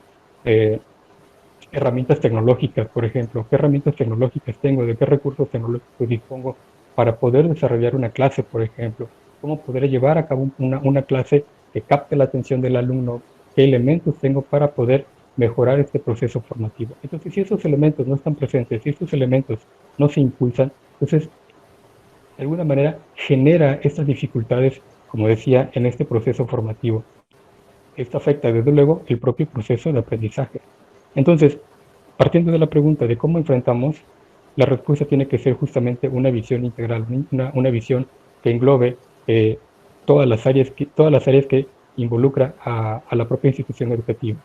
herramientas tecnológicas, por ejemplo. ¿Qué herramientas tecnológicas tengo? ¿De qué recursos tecnológicos dispongo para poder desarrollar una clase, por ejemplo? ¿Cómo poder llevar a cabo una clase que capte la atención del alumno? ¿Qué elementos tengo para poder mejorar este proceso formativo? Entonces, si esos elementos no están presentes, si estos elementos no se impulsan, entonces, de alguna manera, genera estas dificultades, como decía, en este proceso formativo. Esto afecta, desde luego, el propio proceso de aprendizaje. Entonces, partiendo de la pregunta de cómo enfrentamos, la respuesta tiene que ser justamente una visión integral, una visión que englobe todas las áreas que involucra a la propia institución educativa,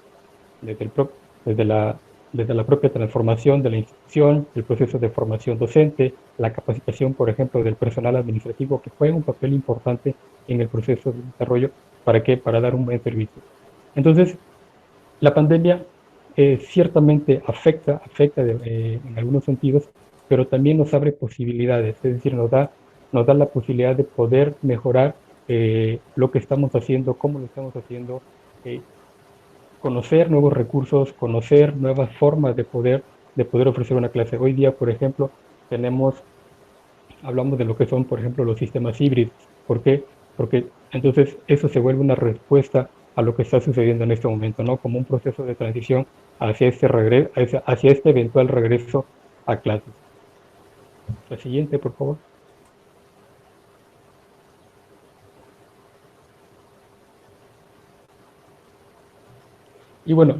desde la propia transformación de la institución, el proceso de formación docente, la capacitación, por ejemplo, del personal administrativo, que juega un papel importante en el proceso de desarrollo. ¿Para qué? Para dar un buen servicio. Entonces, la pandemia ciertamente afecta en algunos sentidos, pero también nos abre posibilidades, es decir, nos da la posibilidad de poder mejorar lo que estamos haciendo, cómo lo estamos haciendo, conocer nuevos recursos, conocer nuevas formas de poder ofrecer una clase. Hoy día, por ejemplo, hablamos de lo que son, por ejemplo, los sistemas híbridos. ¿Por qué? Porque entonces eso se vuelve una respuesta a lo que está sucediendo en este momento, ¿no? Como un proceso de transición hacia este eventual regreso a clases. La siguiente, por favor. Y bueno,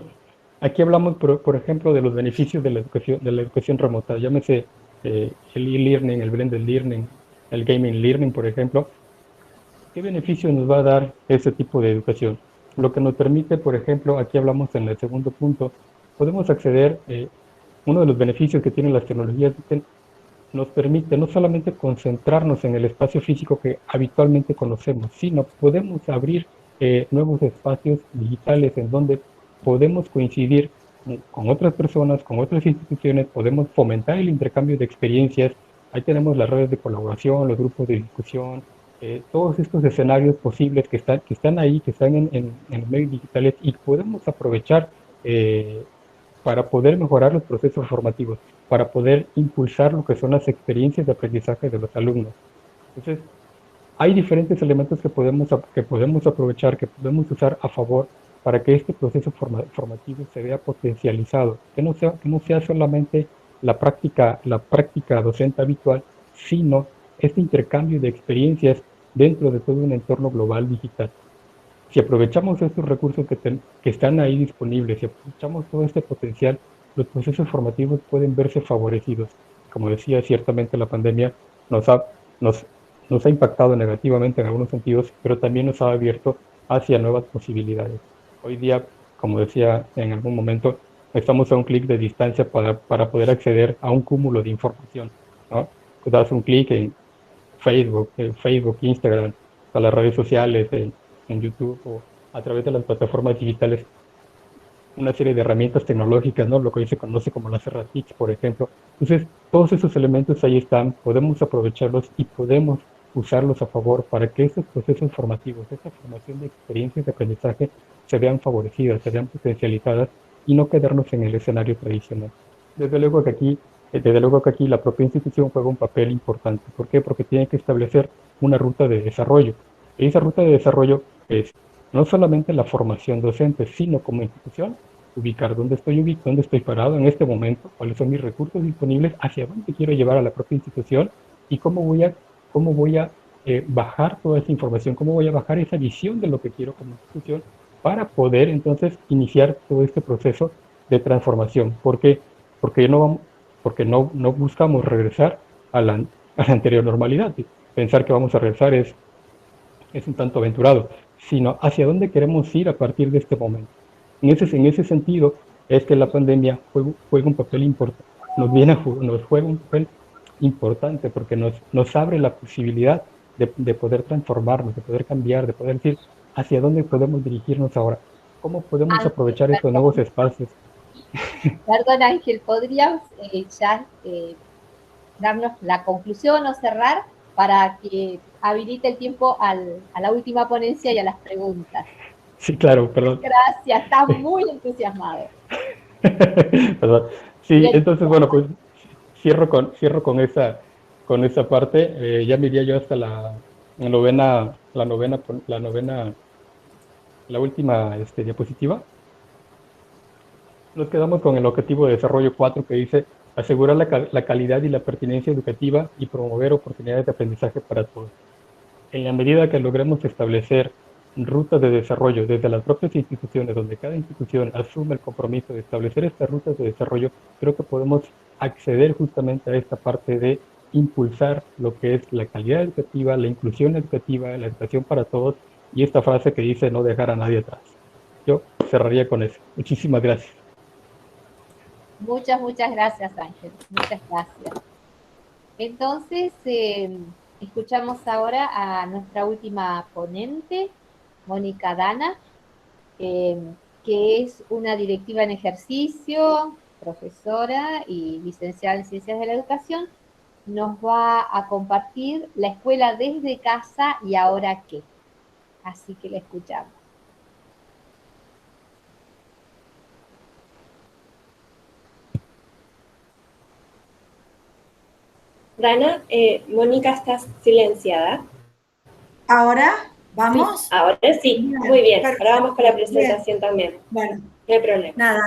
aquí hablamos, por ejemplo, de los beneficios de la educación remota. Llámese el e-learning, el blended learning, el gaming learning, por ejemplo. ¿Qué beneficio nos va a dar este tipo de educación? Lo que nos permite, por ejemplo, aquí hablamos en el segundo punto, podemos acceder, uno de los beneficios que tienen las tecnologías nos permite no solamente concentrarnos en el espacio físico que habitualmente conocemos, sino podemos abrir nuevos espacios digitales en donde podemos coincidir con otras personas, con otras instituciones, podemos fomentar el intercambio de experiencias. Ahí tenemos las redes de colaboración, los grupos de discusión, todos estos escenarios posibles que están ahí, que están en los medios digitales y podemos aprovechar para poder mejorar los procesos formativos, para poder impulsar lo que son las experiencias de aprendizaje de los alumnos. Entonces, hay diferentes elementos que podemos aprovechar, que podemos usar a favor para que este proceso formativo se vea potencializado, que no sea solamente la práctica docente habitual, sino este intercambio de experiencias dentro de todo un entorno global digital. Si aprovechamos estos recursos que están ahí disponibles, si aprovechamos todo este potencial, los procesos formativos pueden verse favorecidos. Como decía, ciertamente la pandemia nos ha impactado negativamente en algunos sentidos, pero también nos ha abierto hacia nuevas posibilidades. Hoy día, como decía en algún momento, estamos a un clic de distancia para poder acceder a un cúmulo de información, ¿no? Das un clic en Facebook, Instagram, a las redes sociales, en YouTube o a través de las plataformas digitales. una serie de herramientas tecnológicas, ¿no? Lo que hoy se conoce como las RTICs, por ejemplo. Entonces, todos esos elementos ahí están, podemos aprovecharlos y podemos usarlos a favor para que estos procesos formativos, esta formación de experiencias de aprendizaje se vean favorecidas, se vean potencializadas y no quedarnos en el escenario tradicional. Desde luego que aquí, desde luego que aquí la propia institución juega un papel importante. ¿Por qué? Porque tiene que establecer una ruta de desarrollo. Y esa ruta de desarrollo es no solamente la formación docente, sino como institución, ubicar dónde estoy parado en este momento, cuáles son mis recursos disponibles, hacia dónde quiero llevar a la propia institución y cómo voy a bajar toda esa información, cómo voy a bajar esa visión de lo que quiero como institución para poder entonces iniciar todo este proceso de transformación. ¿Por qué? Porque no, porque no buscamos regresar a la anterior normalidad. Pensar que vamos a regresar es un tanto aventurado, sino hacia dónde queremos ir a partir de este momento. En ese sentido, es que la pandemia juega un papel importante, nos juega un papel importante porque nos abre la posibilidad de poder transformarnos, de poder cambiar, de poder decir hacia dónde podemos dirigirnos ahora, cómo podemos Ángel, aprovechar estos nuevos espacios. perdón Ángel, ¿podrías ya darnos la conclusión o cerrar para que habilite el tiempo a la última ponencia y a las preguntas? Sí, claro, perdón. Gracias, estás muy entusiasmado. Perdón. Sí, Bien. entonces, bueno, pues cierro con esa parte. Ya me iría yo hasta la última diapositiva. Nos quedamos con el objetivo de desarrollo 4 que dice asegurar la calidad y la pertinencia educativa y promover oportunidades de aprendizaje para todos. En la medida que logremos establecer rutas de desarrollo desde las propias instituciones, donde cada institución asume el compromiso de establecer estas rutas de desarrollo, creo que podemos acceder justamente a esta parte de impulsar lo que es la calidad educativa, la inclusión educativa, la educación para todos y esta frase que dice no dejar a nadie atrás. Yo cerraría con eso. Muchísimas gracias. Muchas gracias, Ángel. Muchas gracias. Entonces, escuchamos ahora a nuestra última ponente, Mónica Dana, que es una directiva en ejercicio, profesora y licenciada en Ciencias de la Educación. Nos va a compartir la escuela desde casa y ahora qué. Así que la escuchamos. Dana, Mónica, estás silenciada. ¿Ahora? ¿Vamos? Sí, ahora sí, Bien, muy bien. perfecto. Ahora vamos con la presentación también. Bueno, no hay problema. Nada,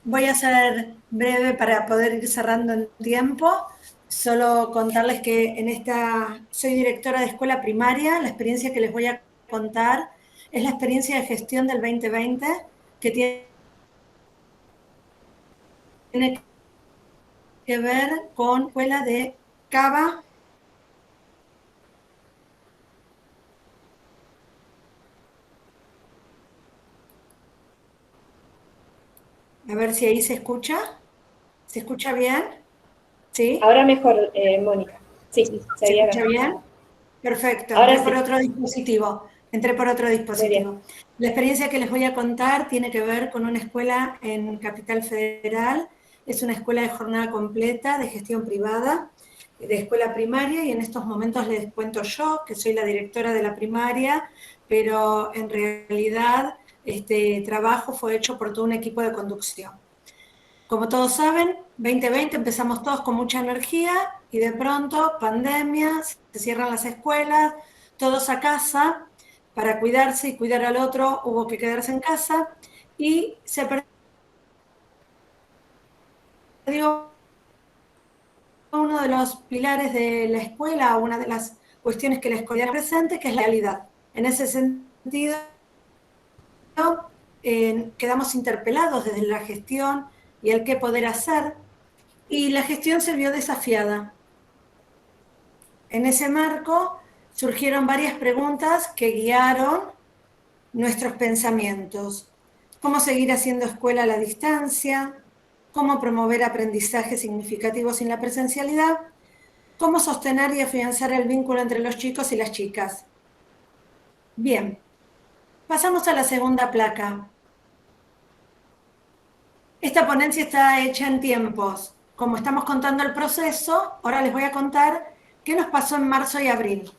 voy a ser breve para poder ir cerrando en tiempo. Solo contarles que soy directora de escuela primaria. La experiencia que les voy a contar es la experiencia de gestión del 2020 que tiene que ver con escuela de Cava. A ver si ahí se escucha. ¿Se escucha bien? ¿Sí? Ahora mejor, Mónica. Sí, ¿Se escucha bien? Perfecto. Ahora Entré sí. por otro dispositivo. La experiencia que les voy a contar tiene que ver con una escuela en Capital Federal. Es una escuela de jornada completa de gestión privada, de escuela primaria, y en estos momentos les cuento yo, que soy la directora de la primaria, pero en realidad este trabajo fue hecho por todo un equipo de conducción. Como todos saben, 2020 empezamos todos con mucha energía y de pronto, pandemia, se cierran las escuelas, todos a casa, para cuidarse y cuidar al otro hubo que quedarse en casa y se perdió uno de los pilares de la escuela, una de las cuestiones que la escuela presente, que es la realidad. En ese sentido, quedamos interpelados desde la gestión y el qué poder hacer, y la gestión se vio desafiada. En ese marco surgieron varias preguntas que guiaron nuestros pensamientos. ¿Cómo seguir haciendo escuela a la distancia? ¿Cómo promover aprendizaje significativo sin la presencialidad? ¿Cómo sostener y afianzar el vínculo entre los chicos y las chicas? Bien, pasamos a la segunda placa. Esta ponencia está hecha en tiempos. Como estamos contando el proceso, ahora les voy a contar qué nos pasó en marzo y abril.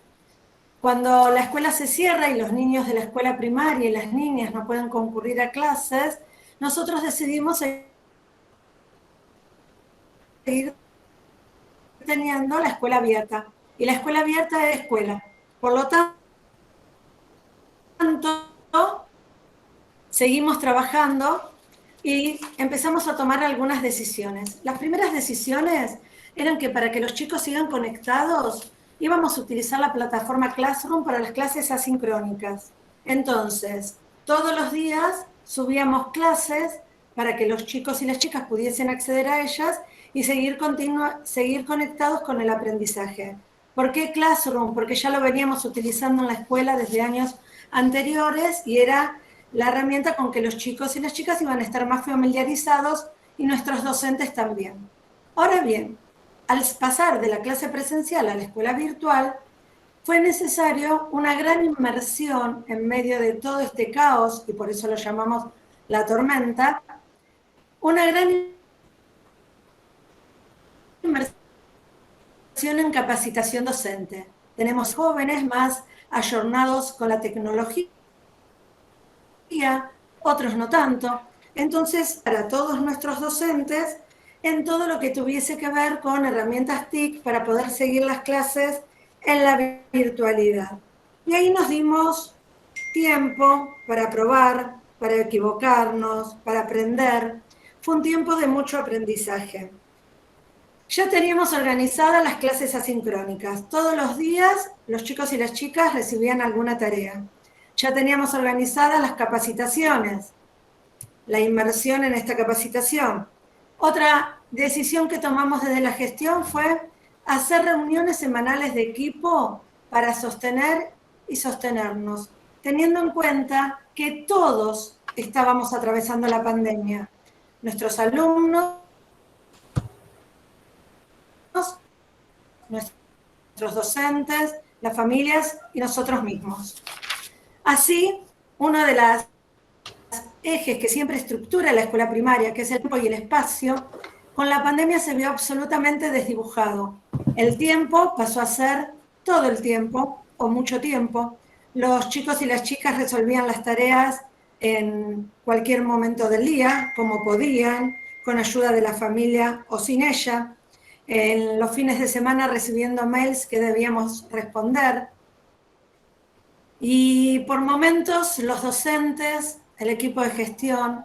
Cuando la escuela se cierra y los niños de la escuela primaria y las niñas no pueden concurrir a clases, nosotros decidimos seguir teniendo la escuela abierta. Y la escuela abierta es escuela. Por lo tanto, seguimos trabajando y empezamos a tomar algunas decisiones. Las primeras decisiones eran que para que los chicos sigan conectados, íbamos a utilizar la plataforma Classroom para las clases asincrónicas. Entonces, todos los días subíamos clases para que los chicos y las chicas pudiesen acceder a ellas y seguir conectados con el aprendizaje. ¿Por qué Classroom? Porque ya lo veníamos utilizando en la escuela desde años anteriores y era la herramienta con que los chicos y las chicas iban a estar más familiarizados y nuestros docentes también. Ahora bien, al pasar de la clase presencial a la escuela virtual, fue necesario una gran inmersión en medio de todo este caos, y por eso lo llamamos la tormenta, una gran inmersión en capacitación docente. Tenemos jóvenes más ayornados con la tecnología, otros no tanto. Entonces, para todos nuestros docentes, en todo lo que tuviese que ver con herramientas TIC para poder seguir las clases en la virtualidad. Y ahí nos dimos tiempo para probar, para equivocarnos, para aprender. Fue un tiempo de mucho aprendizaje. Ya teníamos organizadas las clases asincrónicas. Todos los días los chicos y las chicas recibían alguna tarea. Ya teníamos organizadas las capacitaciones, la inmersión en esta capacitación. Otra decisión que tomamos desde la gestión fue hacer reuniones semanales de equipo para sostener y sostenernos, teniendo en cuenta que todos estábamos atravesando la pandemia. Nuestros alumnos, nuestros docentes, las familias y nosotros mismos. Así, uno de los ejes que siempre estructura la escuela primaria, que es el tiempo y el espacio, con la pandemia se vio absolutamente desdibujado. El tiempo pasó a ser todo el tiempo, o mucho tiempo. Los chicos y las chicas resolvían las tareas en cualquier momento del día, como podían, con ayuda de la familia o sin ella. En los fines de semana recibiendo mails que debíamos responder. Y por momentos los docentes, el equipo de gestión,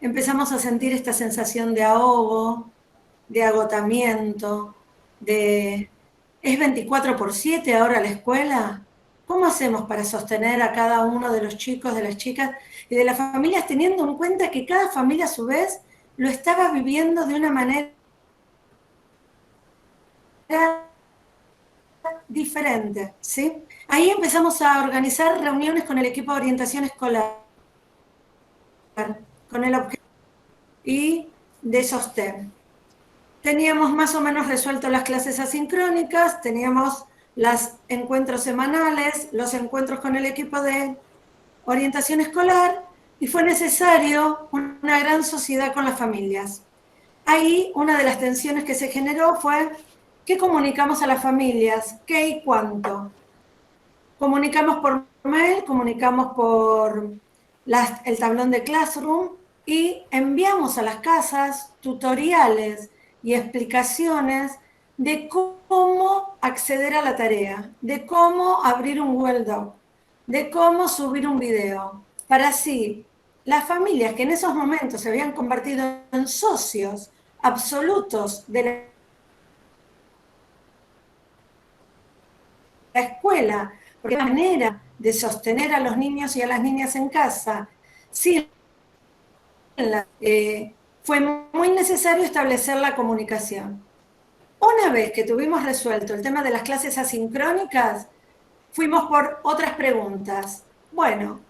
empezamos a sentir esta sensación de ahogo, de agotamiento, de ¿es 24/7 ahora la escuela? ¿Cómo hacemos para sostener a cada uno de los chicos, de las chicas y de las familias, teniendo en cuenta que cada familia a su vez lo estaba viviendo de una manera diferente, ¿sí? Ahí empezamos a organizar reuniones con el equipo de orientación escolar, con el objetivo y de sostén. Teníamos más o menos resuelto las clases asincrónicas, teníamos los encuentros semanales, los encuentros con el equipo de orientación escolar, y fue necesario una gran sociedad con las familias. Ahí una de las tensiones que se generó fue ¿qué comunicamos a las familias? ¿Qué y cuánto? Comunicamos por mail, comunicamos por el tablón de Classroom y enviamos a las casas tutoriales y explicaciones de cómo acceder a la tarea, de cómo abrir un Google Doc, de cómo subir un video, para así las familias que en esos momentos se habían convertido en socios absolutos de la escuela, porque la manera de sostener a los niños y a las niñas en casa, sí, fue muy necesario establecer la comunicación. Una vez que tuvimos resuelto el tema de las clases asincrónicas, fuimos por otras preguntas. Bueno,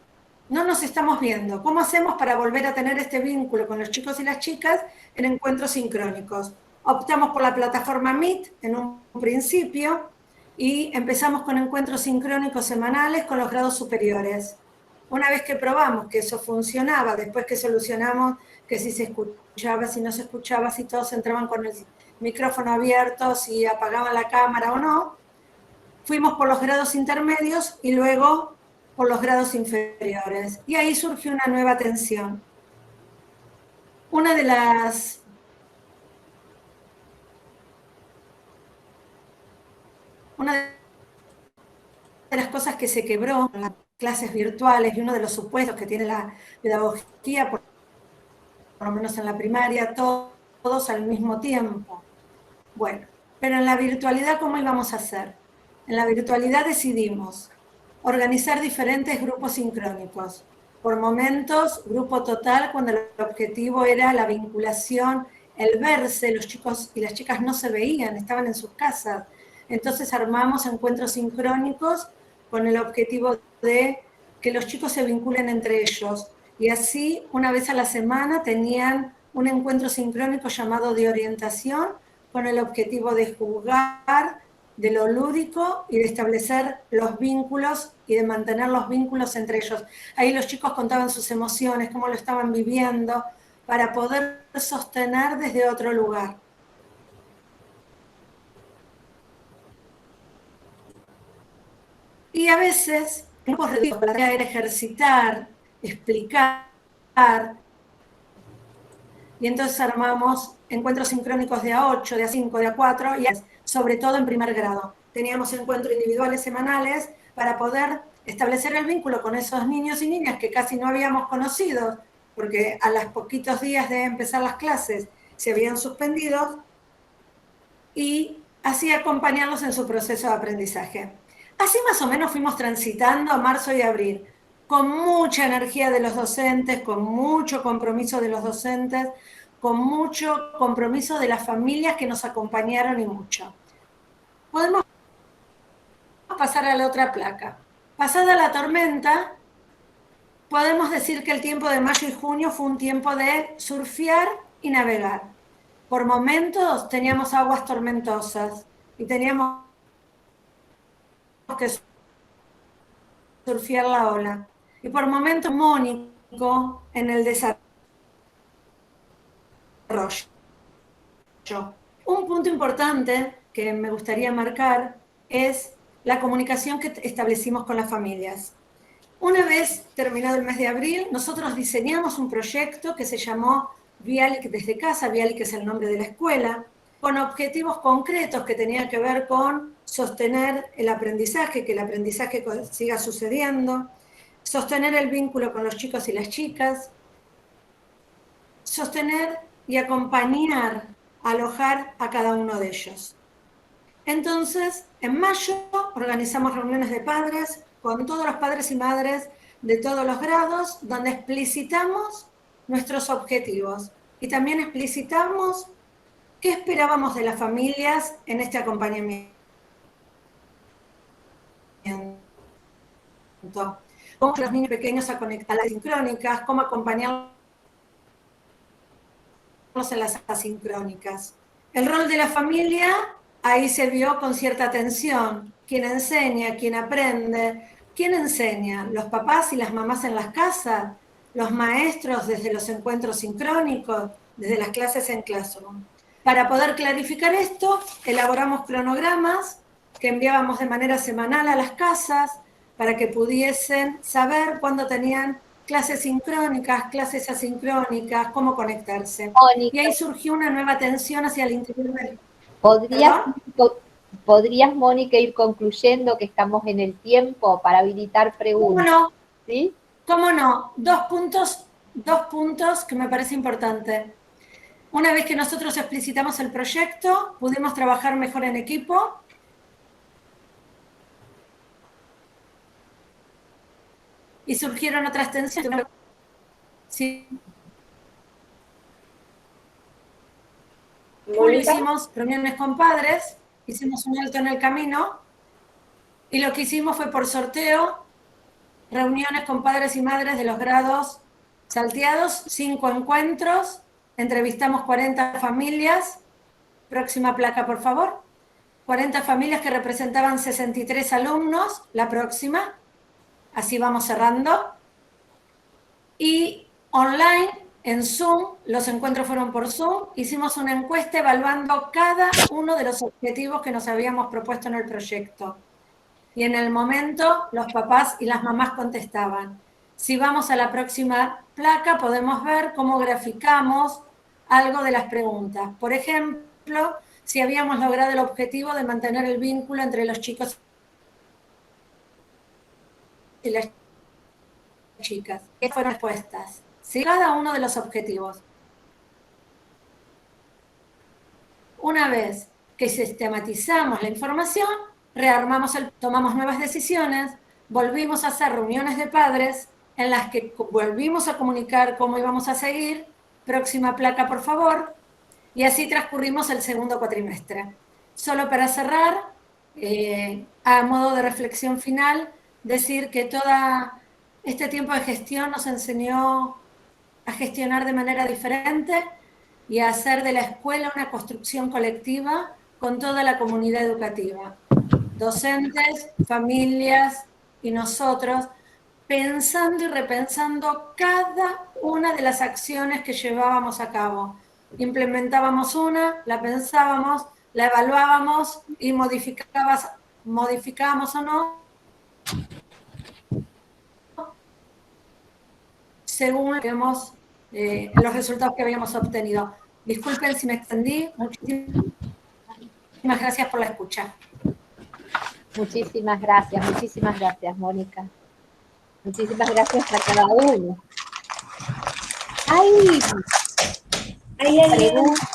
no nos estamos viendo. ¿Cómo hacemos para volver a tener este vínculo con los chicos y las chicas en encuentros sincrónicos? Optamos por la plataforma Meet en un principio y empezamos con encuentros sincrónicos semanales con los grados superiores. Una vez que probamos que eso funcionaba, después que solucionamos que si se escuchaba, si no se escuchaba, si todos entraban con el micrófono abierto, si apagaban la cámara o no, fuimos por los grados intermedios y luego por los grados inferiores. Y ahí surgió una nueva tensión. Una de las cosas que se quebró en las clases virtuales y uno de los supuestos que tiene la pedagogía, por lo menos en la primaria, todos al mismo tiempo. Bueno, pero en la virtualidad, ¿cómo íbamos a hacer? En la virtualidad decidimos organizar diferentes grupos sincrónicos. Por momentos, grupo total, cuando el objetivo era la vinculación, el verse, los chicos y las chicas no se veían, estaban en sus casas. Entonces armamos encuentros sincrónicos con el objetivo de que los chicos se vinculen entre ellos. Y así, una vez a la semana, tenían un encuentro sincrónico llamado de orientación, con el objetivo de jugar, de lo lúdico y de establecer los vínculos y de mantener los vínculos entre ellos. Ahí los chicos contaban sus emociones, cómo lo estaban viviendo, para poder sostener desde otro lugar. Y a veces, grupos reducidos, la idea era ejercitar, explicar, y entonces armamos encuentros sincrónicos de A8, de A5, de A4, y sobre todo en primer grado. Teníamos encuentros individuales semanales para poder establecer el vínculo con esos niños y niñas que casi no habíamos conocido, porque a los poquitos días de empezar las clases se habían suspendido, y así acompañarlos en su proceso de aprendizaje. Así más o menos fuimos transitando a marzo y abril, con mucha energía de los docentes, con mucho compromiso de los docentes, con mucho compromiso de las familias que nos acompañaron y mucho. Podemos pasar a la otra placa. Pasada la tormenta, podemos decir que el tiempo de mayo y junio fue un tiempo de surfear y navegar. Por momentos teníamos aguas tormentosas y teníamos que surfear la ola. Y por momentos armónico en el desarrollo. Un punto importante que me gustaría marcar es la comunicación que establecimos con las familias. Una vez terminado el mes de abril, nosotros diseñamos un proyecto que se llamó Vialic desde casa, Vialic es el nombre de la escuela, con objetivos concretos que tenían que ver con sostener el aprendizaje, que el aprendizaje siga sucediendo, sostener el vínculo con los chicos y las chicas, sostener y acompañar, alojar a cada uno de ellos. Entonces, en mayo organizamos reuniones de padres con todos los padres y madres de todos los grados, donde explicitamos nuestros objetivos y también explicitamos qué esperábamos de las familias en este acompañamiento. Cómo los niños pequeños a conectar las sincrónicas, cómo acompañarlos en las asincrónicas. El rol de la familia ahí se vio con cierta tensión. ¿Quién enseña? ¿Quién aprende? ¿Quién enseña? ¿Los papás y las mamás en las casas? ¿Los maestros desde los encuentros sincrónicos? ¿Desde las clases en Classroom? Para poder clarificar esto, elaboramos cronogramas que enviábamos de manera semanal a las casas para que pudiesen saber cuándo tenían clases sincrónicas, clases asincrónicas, cómo conectarse. Mónica, y ahí surgió una nueva tensión hacia el interior del... ¿Podrías, Mónica, ir concluyendo que estamos en el tiempo para habilitar preguntas? ¿Cómo no? ¿Sí? ¿Cómo no? Dos puntos que me parece importante. Una vez que nosotros explicitamos el proyecto, pudimos trabajar mejor en equipo. Y surgieron otras tensiones. Sí. Julio hicimos reuniones con padres, hicimos un alto en el camino, y lo que hicimos fue por sorteo, reuniones con padres y madres de los grados salteados, 5 encuentros, entrevistamos 40 familias, próxima placa por favor, 40 familias que representaban 63 alumnos, la próxima, así vamos cerrando, Y online, en Zoom, los encuentros fueron por Zoom, hicimos una encuesta evaluando cada uno de los objetivos que nos habíamos propuesto en el proyecto. Y en el momento los papás y las mamás contestaban. Si vamos a la próxima placa podemos ver cómo graficamos algo de las preguntas. Por ejemplo, si habíamos logrado el objetivo de mantener el vínculo entre los chicos y las chicas. ¿Qué fueron respuestas? Sí, cada uno de los objetivos. Una vez que sistematizamos la información, tomamos nuevas decisiones, volvimos a hacer reuniones de padres en las que volvimos a comunicar cómo íbamos a seguir, próxima placa por favor, y así transcurrimos el segundo cuatrimestre. Solo para cerrar, a modo de reflexión final, decir que todo este tiempo de gestión nos enseñó a gestionar de manera diferente y a hacer de la escuela una construcción colectiva con toda la comunidad educativa, docentes, familias y nosotros, pensando y repensando cada una de las acciones que llevábamos a cabo. Implementábamos una, la pensábamos, la evaluábamos y modificábamos o no, según los resultados que habíamos obtenido. Disculpen si me extendí. Muchísimas gracias por la escucha. Muchísimas gracias, Mónica. Muchísimas gracias a cada uno. Hay preguntas.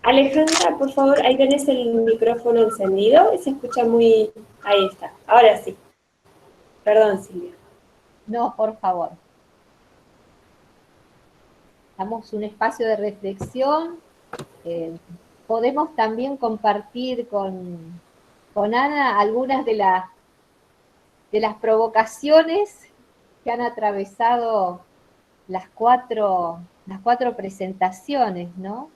Alejandra, por favor, ahí tenés el micrófono encendido. Se escucha muy... Ahí está. Ahora sí. Perdón, Silvia. No, por favor. Damos un espacio de reflexión. Podemos también compartir con Ana algunas de las provocaciones que han atravesado las cuatro presentaciones, ¿no?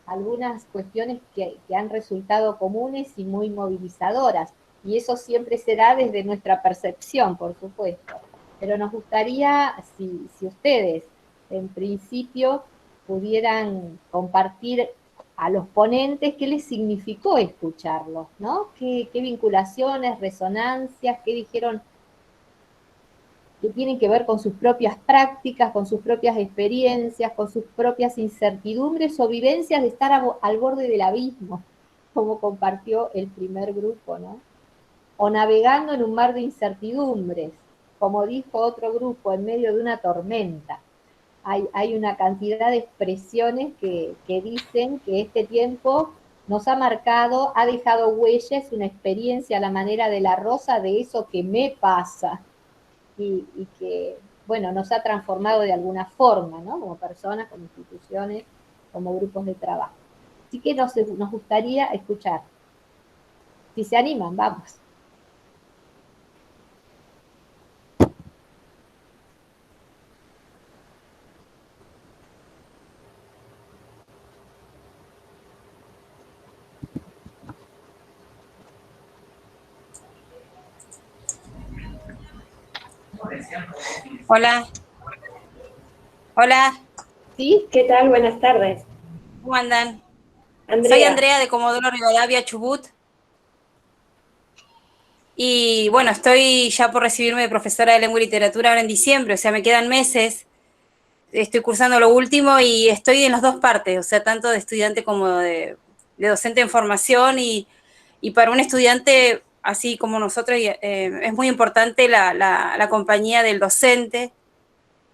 Algunas cuestiones que han resultado comunes y muy movilizadoras. Y eso siempre será desde nuestra percepción, por supuesto. Pero nos gustaría, si ustedes, en principio, pudieran compartir a los ponentes qué les significó escucharlos, ¿no? ¿Qué vinculaciones, resonancias, qué dijeron que tienen que ver con sus propias prácticas, con sus propias experiencias, con sus propias incertidumbres o vivencias de estar al borde del abismo, como compartió el primer grupo, ¿no? O navegando en un mar de incertidumbres, como dijo otro grupo, en medio de una tormenta. Hay una cantidad de expresiones que dicen que este tiempo nos ha marcado, ha dejado huellas, una experiencia a la manera de la rosa de eso que me pasa y que, bueno, nos ha transformado de alguna forma, ¿no? Como personas, como instituciones, como grupos de trabajo. Así que nos gustaría escuchar. Si se animan, vamos. Hola. Hola. ¿Sí? ¿Qué tal? Buenas tardes. ¿Cómo andan? Andrea. Soy Andrea de Comodoro Rivadavia, Chubut. Y bueno, estoy ya por recibirme de profesora de lengua y literatura ahora en diciembre, o sea, me quedan meses. Estoy cursando lo último y estoy en las dos partes, o sea, tanto de estudiante como de docente en formación y para un estudiante así como nosotros es muy importante la compañía del docente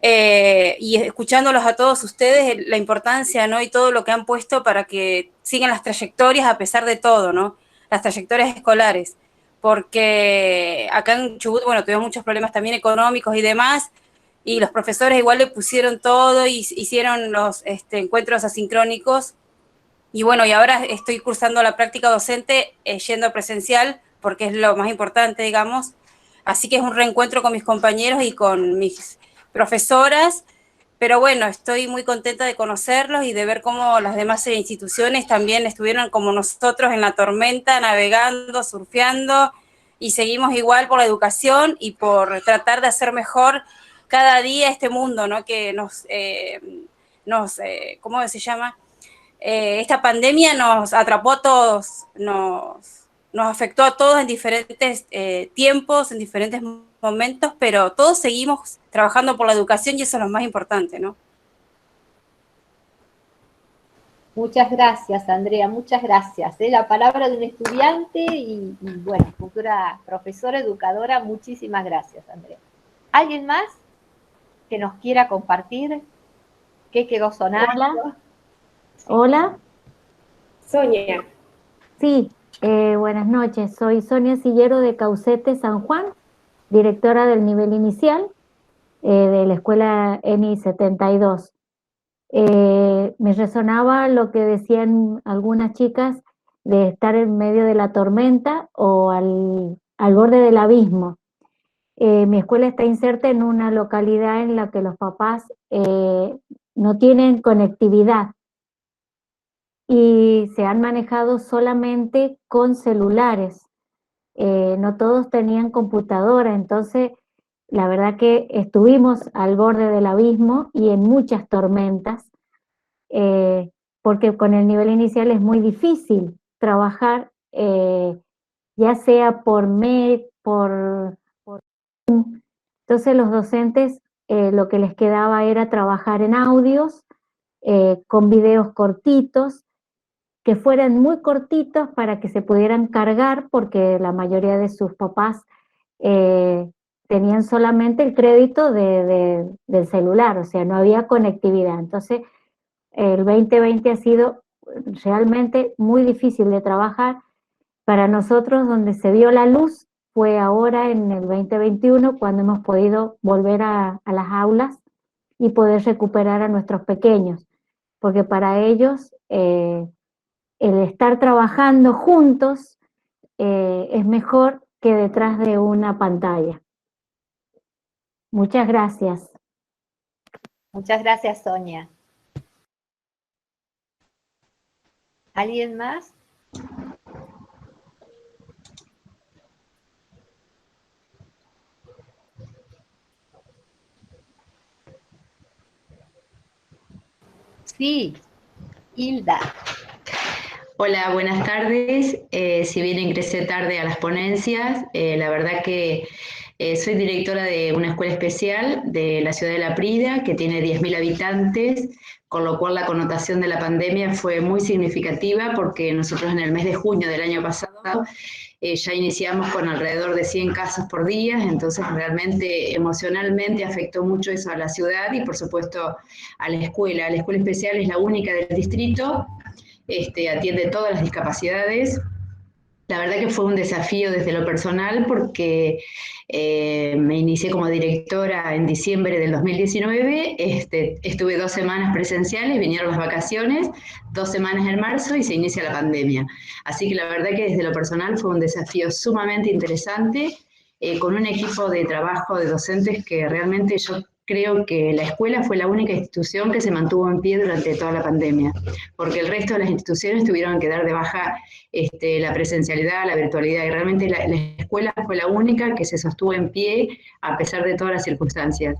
y escuchándolos a todos ustedes, la importancia, ¿no? Y todo lo que han puesto para que sigan las trayectorias a pesar de todo, ¿no? Las trayectorias escolares, porque acá en Chubut, bueno, tuvimos muchos problemas también económicos y demás, y los profesores igual le pusieron todo y hicieron los encuentros asincrónicos. Y bueno, y ahora estoy cursando la práctica docente yendo presencial, porque es lo más importante, digamos. Así que es un reencuentro con mis compañeros y con mis profesoras. Pero bueno, estoy muy contenta de conocerlos y de ver cómo las demás instituciones también estuvieron como nosotros en la tormenta, navegando, surfeando y seguimos igual por la educación y por tratar de hacer mejor cada día este mundo, ¿no? Que ¿cómo se llama? Esta pandemia nos atrapó a todos, nos afectó a todos en diferentes tiempos, en diferentes momentos, pero todos seguimos trabajando por la educación y eso es lo más importante, ¿no? Muchas gracias, Andrea, muchas gracias. La palabra de un estudiante y bueno, futura profesora, educadora, muchísimas gracias, Andrea. ¿Alguien más que nos quiera compartir? ¿Qué quedó sonando? Hola. Hola. Sonia. Sí, buenas noches. Soy Sonia Sillero de Caucete, San Juan, directora del nivel inicial de la escuela ENI 72. Me resonaba lo que decían algunas chicas de estar en medio de la tormenta o al borde del abismo. Mi escuela está inserta en una localidad en la que los papás no tienen conectividad y se han manejado solamente con celulares. No todos tenían computadora, entonces la verdad que estuvimos al borde del abismo y en muchas tormentas, porque con el nivel inicial es muy difícil trabajar, ya sea por mail, por entonces los docentes lo que les quedaba era trabajar en audios, con videos cortitos, que fueran muy cortitos para que se pudieran cargar, porque la mayoría de sus papás tenían solamente el crédito del celular, o sea, no había conectividad. Entonces, el 2020 ha sido realmente muy difícil de trabajar. Para nosotros, donde se vio la luz, fue ahora en el 2021, cuando hemos podido volver a las aulas y poder recuperar a nuestros pequeños, porque para ellos el estar trabajando juntos es mejor que detrás de una pantalla. Muchas gracias. Muchas gracias, Sonia. ¿Alguien más? Sí, Hilda. Hola, buenas tardes. Si bien ingresé tarde a las ponencias, la verdad que soy directora de una escuela especial de la ciudad de La Prida, que tiene 10.000 habitantes, con lo cual la connotación de la pandemia fue muy significativa porque nosotros en el mes de junio del año pasado ya iniciamos con alrededor de 100 casos por día, entonces realmente emocionalmente afectó mucho eso a la ciudad y por supuesto a la escuela. La escuela especial es la única del distrito, atiende todas las discapacidades. La verdad que fue un desafío desde lo personal porque me inicié como directora en diciembre del 2019, estuve 2 semanas presenciales, vinieron las vacaciones, 2 semanas en marzo y se inicia la pandemia. Así que la verdad que desde lo personal fue un desafío sumamente interesante, con un equipo de trabajo de docentes que realmente yo creo que la escuela fue la única institución que se mantuvo en pie durante toda la pandemia, porque el resto de las instituciones tuvieron que dar de baja la presencialidad, la virtualidad, y realmente la escuela fue la única que se sostuvo en pie a pesar de todas las circunstancias.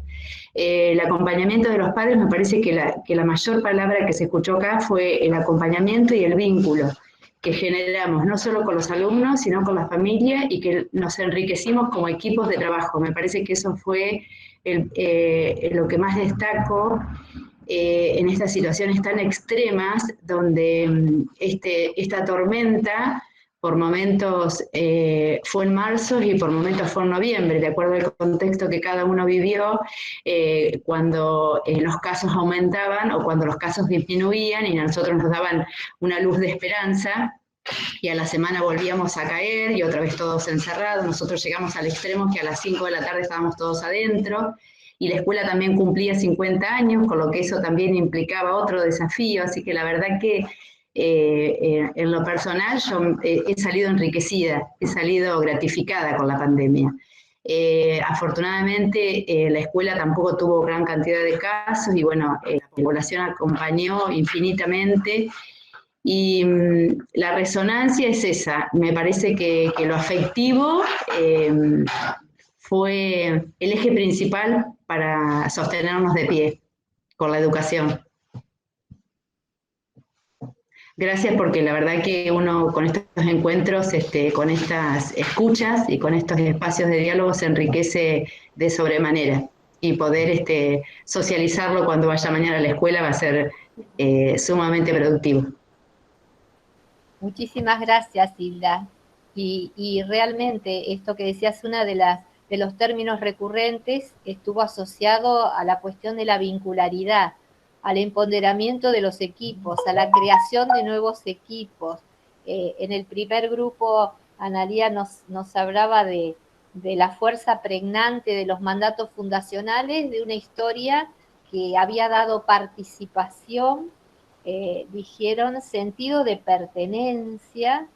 El acompañamiento de los padres, me parece que la mayor palabra que se escuchó acá fue el acompañamiento y el vínculo que generamos, no solo con los alumnos, sino con la familia, y que nos enriquecimos como equipos de trabajo. Me parece que eso fue lo que más destaco en estas situaciones tan extremas, donde esta tormenta por momentos fue en marzo y por momentos fue en noviembre, de acuerdo al contexto que cada uno vivió, cuando los casos aumentaban o cuando los casos disminuían y a nosotros nos daban una luz de esperanza, y a la semana volvíamos a caer y otra vez todos encerrados. Nosotros llegamos al extremo que a las 5 de la tarde estábamos todos adentro, y la escuela también cumplía 50 años, con lo que eso también implicaba otro desafío, así que la verdad que en lo personal yo he salido enriquecida, he salido gratificada con la pandemia. Afortunadamente la escuela tampoco tuvo gran cantidad de casos y bueno, la población acompañó infinitamente. Y la resonancia es esa. Me parece que lo afectivo fue el eje principal para sostenernos de pie con la educación. Gracias, porque la verdad que uno con estos encuentros, con estas escuchas y con estos espacios de diálogo se enriquece de sobremanera. Y poder socializarlo cuando vaya mañana a la escuela va a ser sumamente productivo. Muchísimas gracias, Hilda. Y realmente esto que decías, una de los términos recurrentes estuvo asociado a la cuestión de la vincularidad, al empoderamiento de los equipos, a la creación de nuevos equipos. En el primer grupo, Analía nos hablaba de la fuerza pregnante de los mandatos fundacionales, de una historia que había dado participación, dijeron sentido de pertenencia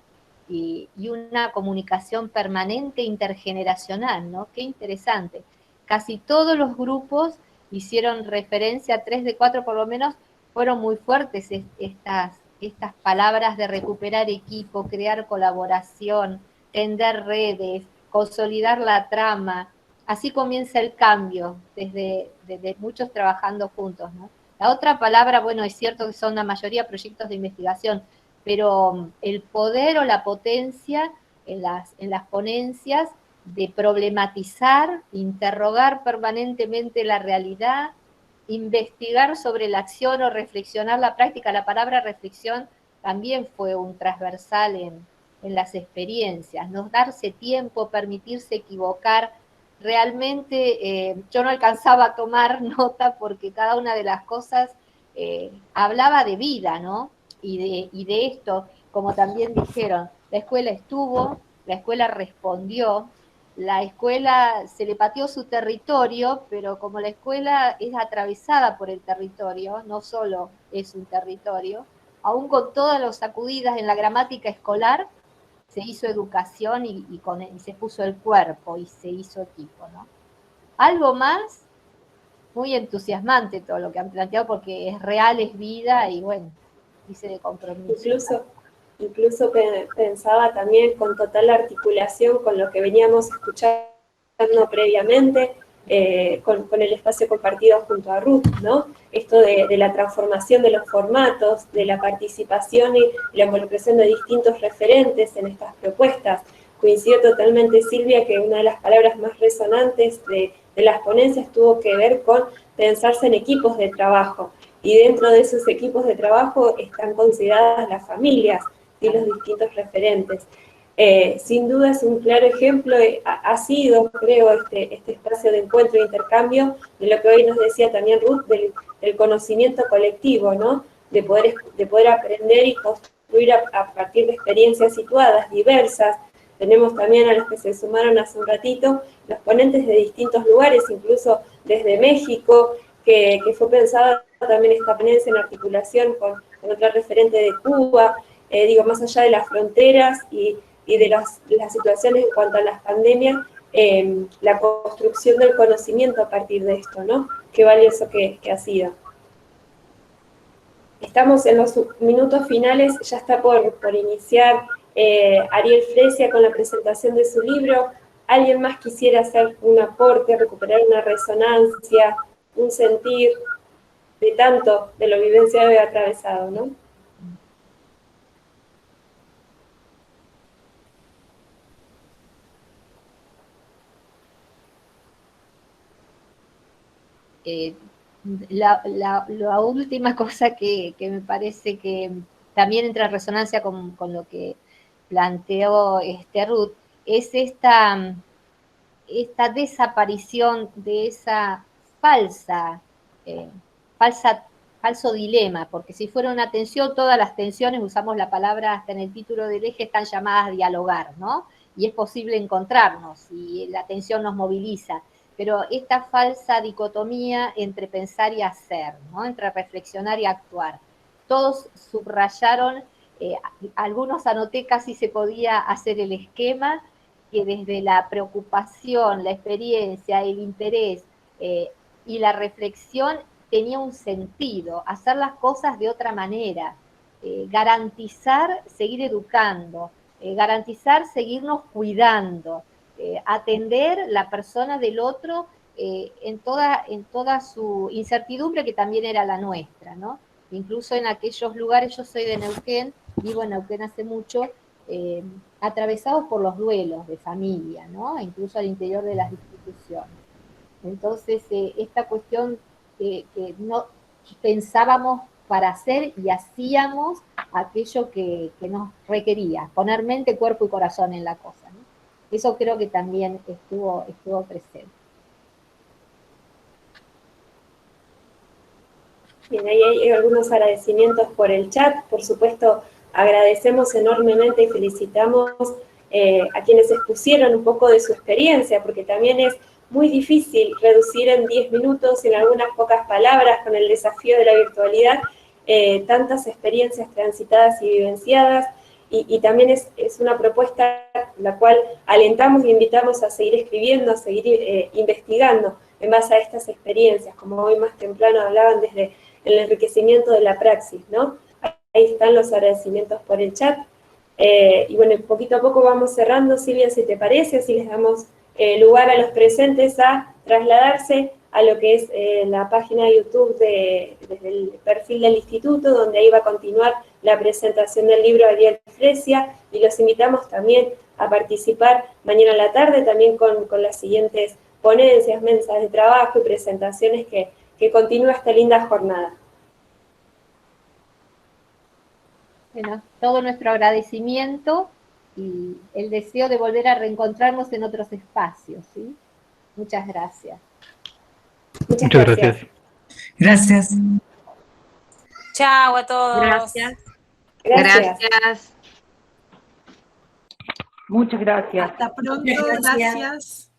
y una comunicación permanente intergeneracional, ¿no? Qué interesante. Casi todos los grupos hicieron referencia, 3 de 4 por lo menos, fueron muy fuertes estas palabras de recuperar equipo, crear colaboración, tender redes, consolidar la trama. Así comienza el cambio, desde muchos trabajando juntos, ¿no? La otra palabra, bueno, es cierto que son la mayoría proyectos de investigación, pero el poder o la potencia en las ponencias de problematizar, interrogar permanentemente la realidad, investigar sobre la acción o reflexionar la práctica. La palabra reflexión también fue un transversal en las experiencias, ¿no? Darse tiempo, permitirse equivocar. Realmente yo no alcanzaba a tomar nota porque cada una de las cosas hablaba de vida, ¿no? Y de esto, como también dijeron, la escuela estuvo, la escuela respondió, la escuela se le pateó su territorio, pero como la escuela es atravesada por el territorio, no solo es un territorio, aún con todas las sacudidas en la gramática escolar, se hizo educación y se puso el cuerpo y se hizo equipo, ¿no? Algo más, muy entusiasmante todo lo que han planteado porque es real, es vida y bueno, dice de compromiso. Incluso pensaba también con total articulación con lo que veníamos escuchando previamente, con el espacio compartido junto a Ruth, ¿no? Esto de la transformación de los formatos, de la participación y la involucración de distintos referentes en estas propuestas. Coincido totalmente, Silvia, que una de las palabras más resonantes de las ponencias tuvo que ver con pensarse en equipos de trabajo. Y dentro de esos equipos de trabajo están consideradas las familias y los distintos referentes. Sin duda es un claro ejemplo, ha sido, creo, este espacio de encuentro e intercambio de lo que hoy nos decía también Ruth, del conocimiento colectivo, ¿no? De poder aprender y construir a partir de experiencias situadas, diversas. Tenemos también a los que se sumaron hace un ratito, los ponentes de distintos lugares, incluso desde México, que fue pensada también esta ponencia en articulación con otra referente de Cuba, más allá de las fronteras y de las situaciones en cuanto a las pandemias, la construcción del conocimiento a partir de esto, ¿no? Qué valioso que ha sido. Estamos en los minutos finales, ya está por iniciar Ariel Fresia con la presentación de su libro. ¿Alguien más quisiera hacer un aporte, recuperar una resonancia, un sentir de tanto de lo vivenciado y atravesado, ¿no? La última cosa que me parece que también entra en resonancia con lo que planteó Ruth, es esta desaparición de esa falso dilema, porque si fuera una tensión, todas las tensiones, usamos la palabra hasta en el título del eje, están llamadas a dialogar, ¿no? Y es posible encontrarnos, y la tensión nos moviliza. Pero esta falsa dicotomía entre pensar y hacer, ¿no? Entre reflexionar y actuar. Todos subrayaron, algunos anoté casi se podía hacer el esquema, que desde la preocupación, la experiencia, el interés y la reflexión tenía un sentido, hacer las cosas de otra manera. garantizar seguir educando, garantizar seguirnos cuidando, atender la persona del otro en toda su incertidumbre, que también era la nuestra, ¿no? Incluso en aquellos lugares, yo soy de Neuquén, vivo en Neuquén hace mucho, atravesados por los duelos de familia, ¿no? Incluso al interior de las instituciones. Entonces, esta cuestión que no pensábamos para hacer y hacíamos aquello que nos requería, poner mente, cuerpo y corazón en la cosa, ¿no? Eso creo que también estuvo presente. Bien, ahí hay algunos agradecimientos por el chat. Por supuesto, agradecemos enormemente y felicitamos a quienes expusieron un poco de su experiencia, porque también es muy difícil reducir en 10 minutos, en algunas pocas palabras, con el desafío de la virtualidad, tantas experiencias transitadas y vivenciadas, y también es una propuesta la cual alentamos e invitamos a seguir escribiendo, a seguir investigando en base a estas experiencias, como hoy más temprano hablaban desde el enriquecimiento de la praxis, ¿no? Ahí están los agradecimientos por el chat. Y bueno, poquito a poco vamos cerrando, Silvia, si te parece, así les damos lugar a los presentes a trasladarse a lo que es la página de YouTube desde el perfil del instituto, donde ahí va a continuar la presentación del libro Ariel Fresia, y los invitamos también a participar mañana a la tarde, también con las siguientes ponencias, mesas de trabajo y presentaciones que continúa esta linda jornada. Bueno, todo nuestro agradecimiento y el deseo de volver a reencontrarnos en otros espacios, ¿sí? Muchas gracias. Muchas gracias. Gracias. Chao a todos. Gracias. Gracias. Muchas gracias. Hasta pronto, Muchas gracias. gracias.